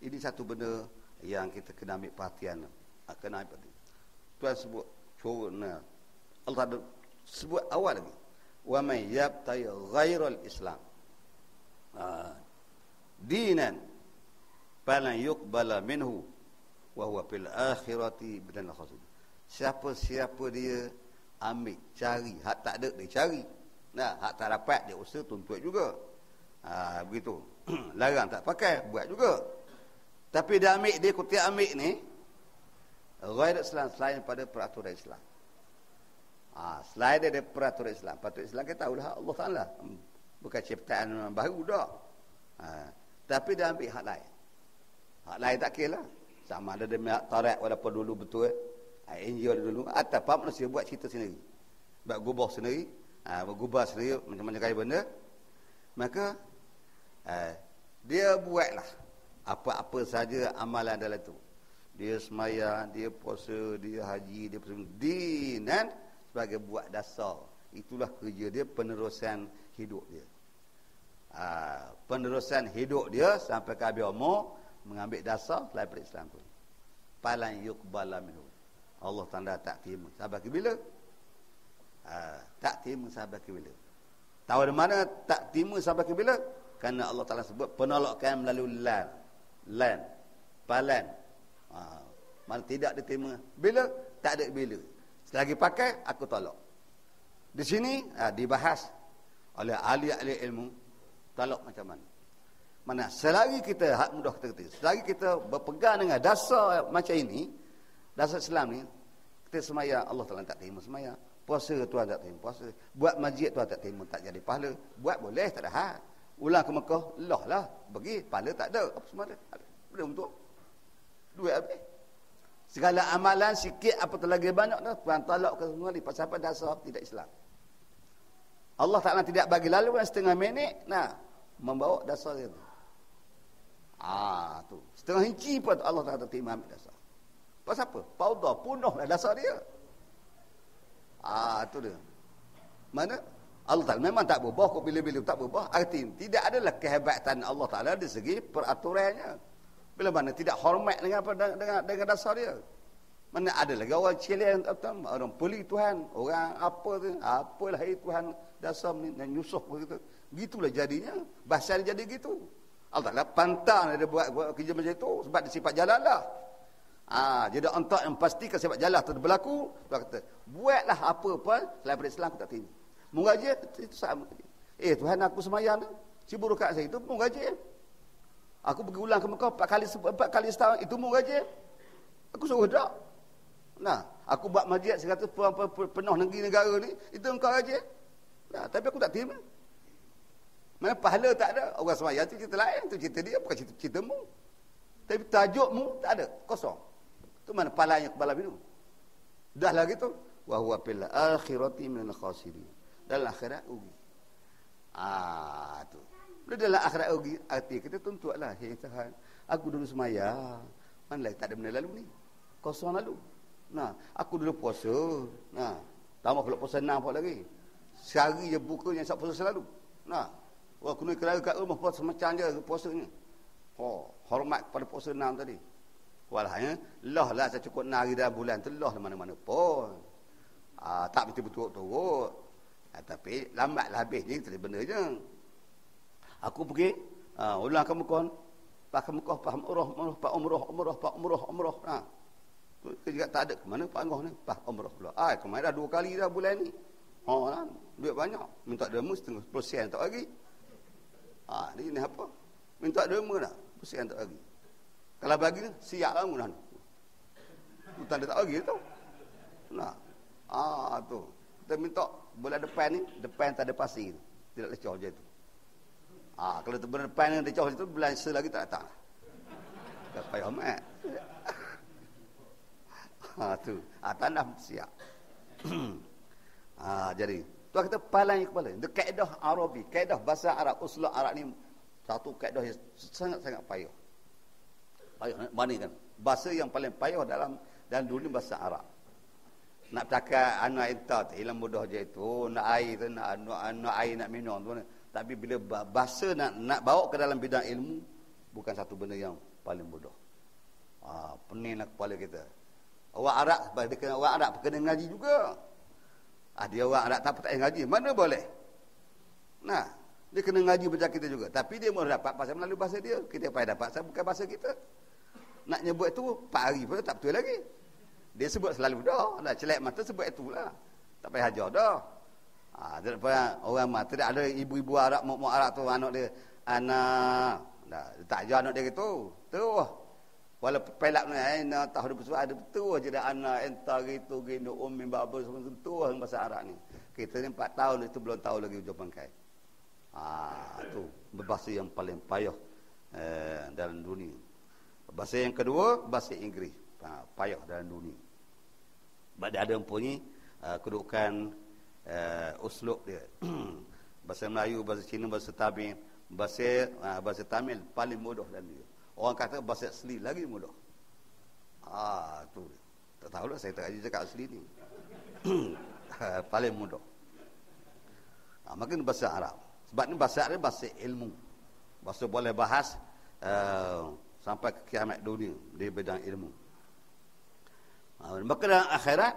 Ini satu benda yang kita kena ambil perhatian. Kena ambil perhatian. Tuhan sebut Allah sebut awal lagi, wa may yabtaghi ghairal islam dinan falan yuqbala minhu wa huwa fil akhirati minal khasirin. Siapa-siapa dia ambil cari, hak tak ada dia cari. Hak tak dapat dia usaha tuntut juga. Begitu. Larang tak pakai, buat juga. Tapi dia ambil, dia kutiak ambil ni ghairul Islam, selain pada peraturan Islam. Selain dari peraturan Islam. Peraturan Islam kita tahulah Allah Ta'ala. Bukan ciptaan baru dah. Tapi dia ambil hak lain. Hak lain tak kira lah. Sama ada dia hak tarat walaupun dulu betul. Injil dulu. Atau apa manusia buat cerita sendiri. Buat gubah sendiri. Bergubah sendiri. Macam-macam kaya benda. Maka dia buatlah apa-apa saja amalan dalam itu. Dia sembahyang, dia puasa, dia haji, dia dinan sebagai buat dasar. Itulah kerja dia, penerusan hidup dia. Penerusan hidup dia sampai ke habis umur, mengambil dasar daripada Islam tu. Falan yuqbala minhu. Allah tanda tak terima. Sampai ke bila? Tak terima sampai ke bila? Tahu di mana tak terima sampai ke bila? Kerana Allah Ta'ala sebut penolakan melalui lan, palan. Mana tidak diterima. Bila? Tak ada bila. Selagi pakai, aku tolak. Di sini dibahas oleh ahli-ahli ilmu, tolak macam mana. Mana selagi kita, hak mudah kita kata, selagi kita berpegang dengan dasar macam ini, dasar Islam ni, kita semayang, Allah Ta'ala tak terima semayang. Puasa Tuhan tak terima puasa. Buat masjid Tuhan tak terima, tak jadi pahala. Buat boleh, tak ada hal. Ulang ke Mekah, Allah lah. Bagi, pahala tak ada. Apa semua ada? Boleh untuk duit habis. Segala amalan sikit apa terlagi banyak dah Tuhan tolak ke semua ni pasal apa? Dasar tidak Islam. Allah Ta'ala tidak bagi lalu setengah minit membawa dasar dia tu. Tu setengah inci pun Allah Ta'ala terima ambil dasar. Pasal apa? Paudah punahlah dasar dia. Tu dia. Mana Allah Ta'ala memang tak berubah, kok bila-bila tak berubah. Artinya tidak adalah kehebatan Allah Ta'ala dari segi peraturannya. Bila mana tidak hormat dengan dasar dia. Mana ada lagi orang cilin, orang puli Tuhan, orang apa tu, apalah Tuhan dasar ni nyusuh begitu. Gitulah jadinya. Bahasa dia jadi gitu. Allah Ta'ala pantang dia buat kerja macam itu sebab dia sifat jalalah. Jadi untuk yang pastikan sifat jalah tu berlaku, Tuhan kata, buatlah apa pun selain daripada Islam aku tak terima. Mengaji itu sama. Tuhan aku semayang tu, cibur kat saya itu mengaji. Aku pergi ulang ke Mekah 4 kali setahun, itu mengaji. Aku suruh tak. Aku buat masjid 100 penuh negeri-negara ni, itu engkau aja. Tapi aku tak terima. Mana pahala tak ada. Orang semayang tu cerita lain, tu cerita dia, bukan cerita-ceritamu. Tapi tajukmu tak ada, kosong. Tu mana pahalanya kepala minum. Dah lah gitu. Wa huwa fil akhirati minal khasirin. Dalam akhirat rugi. Tu. Dalam akhirat rugi, arti kita tuntutlah, hey Tuhan, aku dulu semayang, mana lagi tak ada benda lalu ni. Kosong lalu. Aku dulu puasa. Tambah kalau puasa 6 lagi. Sehari je bukanya sak puasa selalu. Nah, wah kena kira kat rumah puasa macam je puasanya. Hormat kepada puasa 6 tadi. Walhanya lah saya cukup 6 hari dalam bulan tu lah mana-mana pun. Tak betul-betul turut. Tapi lambatlah habis ni tadi benda je. Aku pergi ulang kamu kon pak Mekah, pak umrah. Nah. Tu juga tak ada ke mana pak Angah ni, pak umrah pula. Kemarin dah 2 kali dah bulan ni. Kan, duit banyak. Minta derma 0.5% tak lagi. Ni apa? Minta derma dah, persen tak lagi. Kalau bagi ni, siap lah mudah. Hutang dia tak lagi tu. Nah. Tu. Kita minta bulan depan tak ada pasir. Tidak lecah je tu. Kalau tu bulan depan yang lecah tu, bulan selagi tak datang. Tak payah amat. Tu. Tanah siap. Jadi tu kita palai kepala. Itu kaedah Arabi, kaedah bahasa Arab, usul Arab ni satu kaedah yang sangat-sangat payah. Mana kan? Bahasa yang paling payah dalam dunia bahasa Arab. Nak cakap anak entah hilang mudah je itu, nak air tu, nak air nak minum tu. Tapi bila bahasa nak bawa ke dalam bidang ilmu, bukan satu benda yang paling mudah. Peninglah kepala kita. Orang Arab kena ngaji juga. Dia orang Arab tak payah ngaji, mana boleh? Nah, dia kena ngaji macam kita juga. Tapi dia mau dapat pasal melalui bahasa dia. Kita payah dapat pasal bukan bahasa kita. Nak nyebut itu 4 hari pun tak betul lagi. Dia sebut selalu dah. Celak mata sebut itulah. Tak payah ajar dah. Daripada orang mata dia ada ibu-ibu Arab, mak Arab tu anak dia anak. Tak ajar anak dia gitu. Tu. Walaupun pelak ni tahu dia bersuara ada betul je dah anak entah gitu gini ummi bapa semua betul bahasa Arab ni. Kita ni 4 tahun itu belum tahu lagi hujung pangkai. Tu bahasa yang paling payah dalam dunia. Bahasa yang kedua bahasa Inggeris. Payah dalam dunia. Dia ada mempunyai kedudukan uslub dia. Bahasa Melayu, bahasa Cina, bahasa Tamil, bahasa Tamil paling mudah dalam dia. Orang kata bahasa asli lagi mudah. Tu. Tak tahulah saya tak ajar cakap asli ni. Paling mudah. Makin bahasa Arab. Sebab ni bahasa Arab bahasa ilmu. Bahasa boleh bahas sampai ke kiamat dunia di bidang ilmu. Maka dalam akhirat,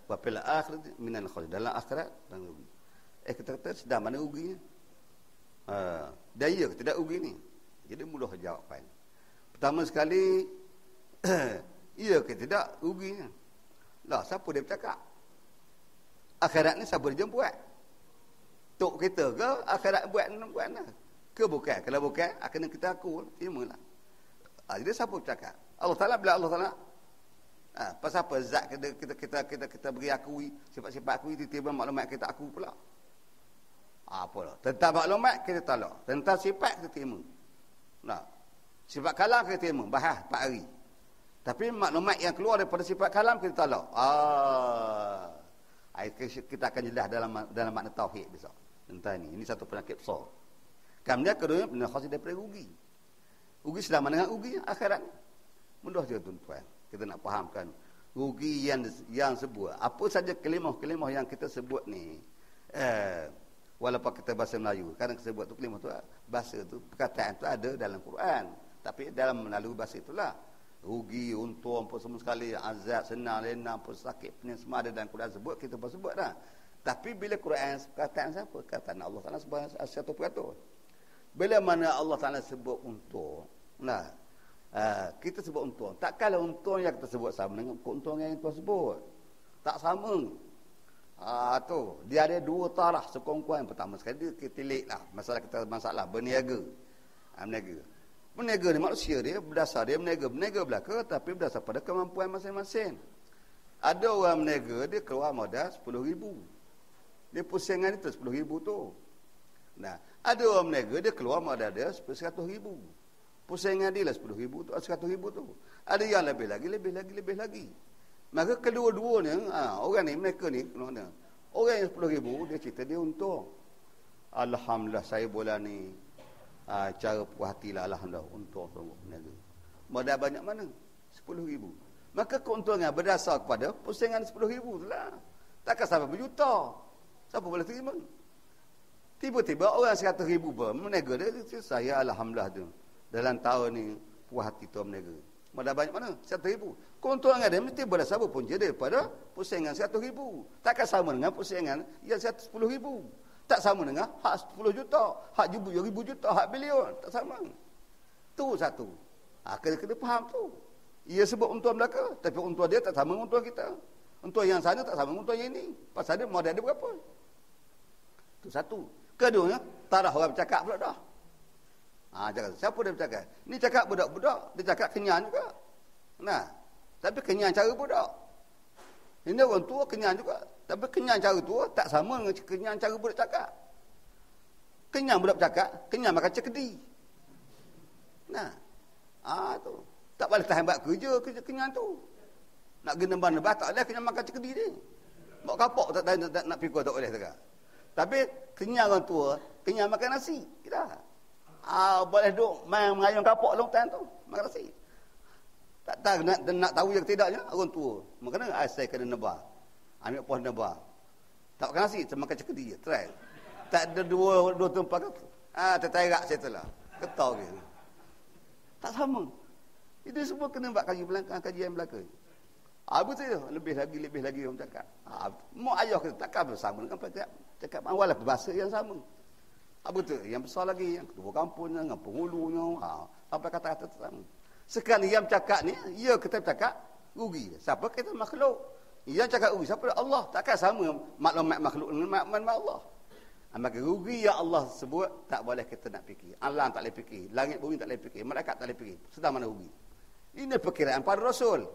wa fil akhirati minal khusran. Dalam akhirat dan rugi. Kita kata sedang mana ruginya? Daya tidak rugi ni. Jadi mudah jawapan. Pertama sekali, iya ke tidak ruginya? Lah, siapa dia bercakap? Akhirat ni siapa dia buat? Tok kita ke akhirat buat lah? Ke bukan? Kalau bukan, akan kita aku terima lah. Jadi siapa bercakap? Allah Ta'ala bila Allah Ta'ala pasal apa zat kita beri akui, sifat-sifat akui, tiba-tiba maklumat kita aku pula. Apalah. Tentang maklumat kita tolak. Tentang sifat kita terima. Nah, sifat kalam kita terima, bahas 4 hari. Tapi maklumat yang keluar daripada sifat kalam kita tolak. Kita akan jelas dalam makna tauhid besok. Tentang ini satu penyakit besar. Kemudian kedua, benda khas daripada rugi. Rugi selama dengan rugi akhirat. Mudah je tuan-tuan. Kita nak fahamkan rugi yang sebut. Apa saja kelimah-kelimah yang kita sebut ni, walaupun kita bahasa Melayu, kadang kita sebut tu kelimah tu, bahasa tu, perkataan tu ada dalam Quran. Tapi dalam melalui bahasa itulah. Rugi, untung, apa semua sekali, azab, senang, lena, apa sakit, pening, semua ada dalam Quran sebut, kita pun sebut dah. Tapi bila Quran, perkataan siapa? Perkataan Allah Ta'ala sebagai satu peratur. Bila mana Allah Ta'ala sebut untung, nah, kita sebut untung. Takkanlah untung yang kita sebut sama dengan keuntungan yang Tuhan sebut. Tak sama. Tu dia ada 2 taraf sekongkuan. Pertama sekali dia tilik lah masalah berniaga. Berniaga ni manusia dia berdasar dia berniaga belaka, tapi berdasar pada kemampuan masing-masing. Ada orang berniaga dia keluar modal 10,000. Dia pusingan itu 10,000 tu. Nah, ada orang berniaga dia keluar modal dia 100,000. Pusingan dia lah 10,000 tu, 100,000 tu. Ada yang lebih lagi. Maka kedua-duanya, orang ni, mereka ni, orang yang 10,000, dia cerita dia untung. Alhamdulillah saya bulan ni, cara puas hati lah, alhamdulillah, untung sungguh. Modal banyak mana? 10,000. Maka keuntungan berdasar kepada pusingan 10,000 tu lah. Takkan sampai berjuta. Siapa boleh terima? Tiba-tiba orang 100,000 pun menega dia, saya alhamdulillah tu. Dalam tahun ni puas hati tu menega. Ada banyak mana? 100,000. Keuntungan dia mesti berasal punca daripada pusingan 100,000. Takkan sama dengan pusingan yang 10,000. Tak sama dengan hak 10 juta, hak 1000 juta, hak bilion. Tak sama. Tu satu. Kena faham tu. Ia sebut untung belaka, tapi untung dia tak sama dengan untung kita. Untung yang sana tak sama dengan untung yang ini. Pasal dia modal dia berapa? Tu satu. Keduanya, tarah orang bercakap pula dah. Cakap, siapa dia bercakap? Ni cakap budak-budak, dia cakap kenyang juga. Nah, tapi kenyang cara budak. Ini orang tua kenyang juga. Tapi kenyang cara tua tak sama dengan kenyang cara budak cakap. Kenyang budak bercakap, kenyang makan cekedi. Nah, tu. Tak boleh tahan buat kerja kenyang tu. Nak pergi nembah-nembah, tak boleh kenyang makan cekedi ni. Bawa kapok tak nak pikul tak boleh tak. Tapi kenyang orang tua, kenyang makan nasi. Kita. Boleh duduk main mengayun kapok lontan tu, makan nasi. Tak tahu nak tahu yang tidaknya orang tua. Maknanya saya kena nebah. Ambil pohon nebah. Tak makan nasi, cuma makan cekedi je. Try. Tak ada dua tempat tu. Terterak saya tu lah. Ketau ke. Tak sama. Itu semua kena buat kajian belakang. Betul. Lebih lagi orang cakap. Mak ayah kita takkan bersama dengan cakap awal lah bahasa yang sama. Betul. Yang besar lagi, yang kedua kampungnya, dengan penghulunya, sampai kata-kata sama. Sekali yang cakap ni, kita cakap rugi. Siapa kita makhluk? Yang cakap rugi, siapa? Allah. Takkan sama maklumat makhluk dengan maklumat Allah. Maka rugi yang Allah sebut, tak boleh kita nak fikir. Allah tak boleh fikir. Langit bumi tak boleh fikir. Malaikat tak boleh fikir. Sedang mana rugi? Ini perkiraan para Rasul.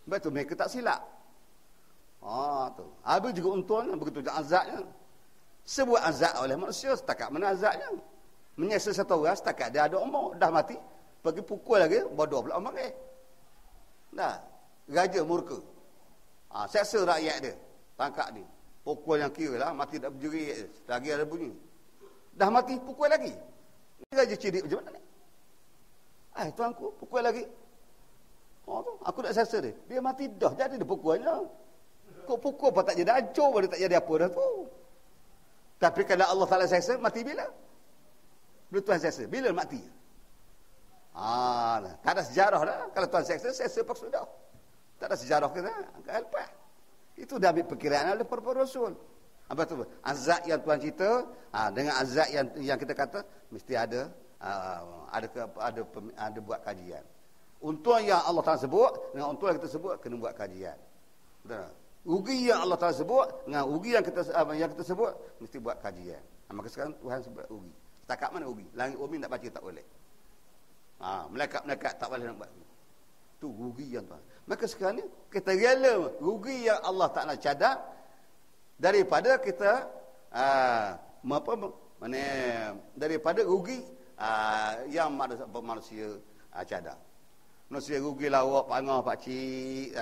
Betul, mereka tak silap. Tu. Habis juga untungnya, begitu juga azabnya. Sebuah azab oleh manusia, setakat mana azabnya. Menyesal satu orang, setakat dia ada umur. Dah mati, pergi pukul lagi, bodoh pula umur dia. Dah, raja murka. Seksa rakyat dia. Tangkap dia. Pukul yang kira lah, mati tak berjerit. Lagi ada bunyi. Dah mati, pukul lagi. Ini raja cirik macam mana ni? Tuanku, pukul lagi. Aku nak seksa dia. Dia mati dah, jadi dia pukulnya. Kau pukul pun tak jadi hancur, pun tak jadi apa dah tu. Tapi kalau Allah Ta'ala seksa, mati bila? Bila Tuhan seksa? Bila mati? Tak ada sejarah dah. Kalau Tuhan seksa pak sudah. Tak ada sejarah kita. Lepas. Itu dah ambil perkiraan oleh para Rasul. Apa tu? Azab yang Tuhan cerita, dengan azab yang kita kata, mesti ada buat kajian. Untung yang Allah Ta'ala sebut, dengan untung yang kita sebut, kena buat kajian. Betul? Rugi yang Allah Ta'ala sebut, dengan rugi yang kita sebut, mesti buat kajian. Maka sekarang Tuhan sebut rugi. Setakat mana rugi? Langit bumi nak baca tak boleh. Malaikat tak boleh nak buat. Itu rugi yang Tuhan. Maka sekarang ni, kita rela rugi yang Allah Ta'ala cadang, daripada kita, daripada rugi yang manusia cadang. Manusia rugi lawak, pangah, pakcik,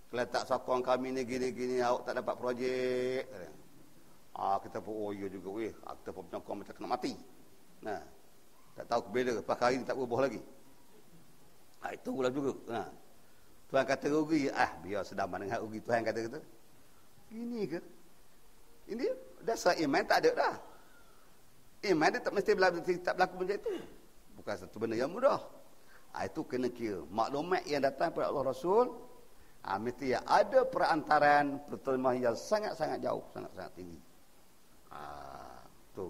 kalau tak sokong kami ni gini-gini, awak tak dapat projek. Kita pun, ya juga weh. Kita pun penyokong macam kena mati. Tak tahu bila, lepas hari ni tak berubah lagi. Itu pula juga. Tuhan kata rugi, biar sedaman dengan rugi. Tuhan kata gitu. Gini ke? Ini dasar iman tak ada dah. Iman dia tak mesti berlaku macam itu. Bukan satu benda yang mudah. Itu kena kira. Maklumat yang datang pada Allah Rasul, mesti ada perantaran pertelemahan yang sangat-sangat jauh, sangat-sangat tinggi. Tu.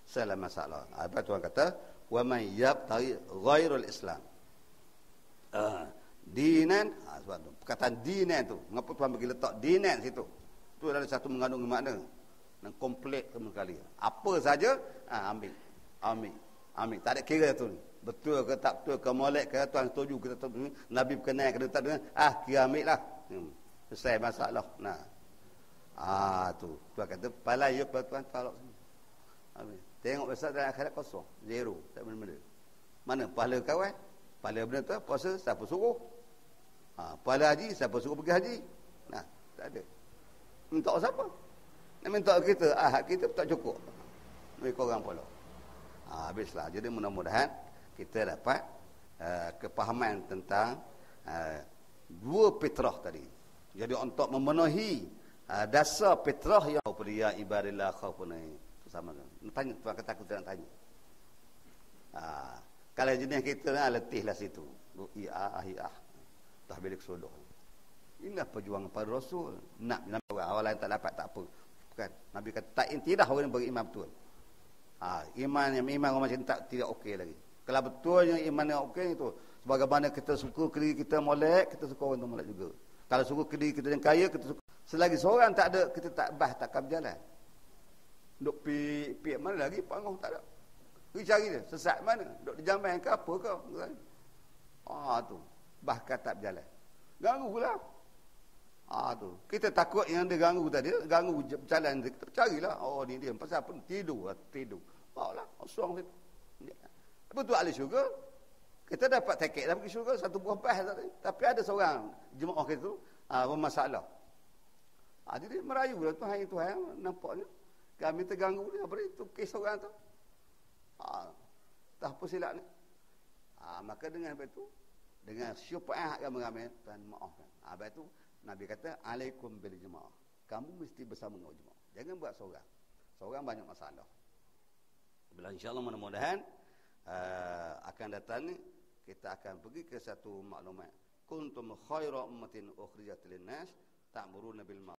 Salah masalah. Apa Tuhan kata? Wa man yabtaghi ghairul Islam dinan, sebab tu perkataan dinan tu, mengapa Tuhan bagi letak dinan situ? Tu adalah satu mengandung makna yang kompleks sekali. Apa saja ambil. Tak ada kira tu. Betul ke tak betul ke molek ke Tuhan setuju kita setuju, Nabi berkenan ke tak dengan kira ambil lah. Selesai masalah. Tu Tuhan kata pala ya Tuhan talak semua. Tengok besar dalam akhirat kosong, zero, tak benda-benda. Mana pahala kawan? Pahala benda tu puasa siapa suruh? Pahala haji siapa suruh pergi haji? Tak ada. Minta siapa? Nak minta kita, hak kita tak cukup. Mereka orang pula. Habislah. Jadi mudah-mudahan kita dapat kepahaman tentang dua fitrah tadi. Jadi untuk memenuhi Dasar fitrah yang pria ibadillah khaufun itu sama kan. Tanya tuan kata aku tidak tanya. Kalau jenis kita letihlah situ. Iya. Tahbilik sudah. Inilah perjuangan para Rasul. Nak orang awal lain tak dapat tak apa. Bukan. Nabi kata tak intidah orang yang beriman betul. Iman orang macam tak tidak okey lagi. Kalau betulnya iman yang okey itu, sebagaimana kita suka diri kita molek, kita suka orang tu molek juga. Kalau suka diri kita yang kaya, kita suka. Selagi seorang tak ada, kita takkan berjalan. Duk pi mana lagi panggung tak ada. Pergi cari dia, sesat mana? Duk di jamban ke apa ke? Tu. Bahkan tak berjalan. Ganggu pula. Tu. Kita takut yang dia ganggu tadi, ganggu jalan dia. Kita carilah. Ni dia. Pasal apa? Tidur. Lah, osong situ. Betul ahli syurga. Kita dapat tiket dah pergi syurga, satu buah pas tadi. Tapi ada seorang jemaah kita tu, masalah. Jadi merayu lah Tuhan nampaknya. Kami terganggu ni, apa itu kes orang tu. Tak apa silap ni. Maka dengan itu, dengan syufaat ramai-ramai, Tuhan maafkan. Habis itu, Nabi kata, alaikum bil jemaah. Kamu mesti bersama dengan jemaah. Jangan buat seorang. Seorang banyak masalah. Bila insyaAllah mudah-mudahan, akan datang ni, kita akan pergi ke satu maklumat. Kuntum khaira ummatin ukhrijat lin nas ta'muruna bil ma'ruf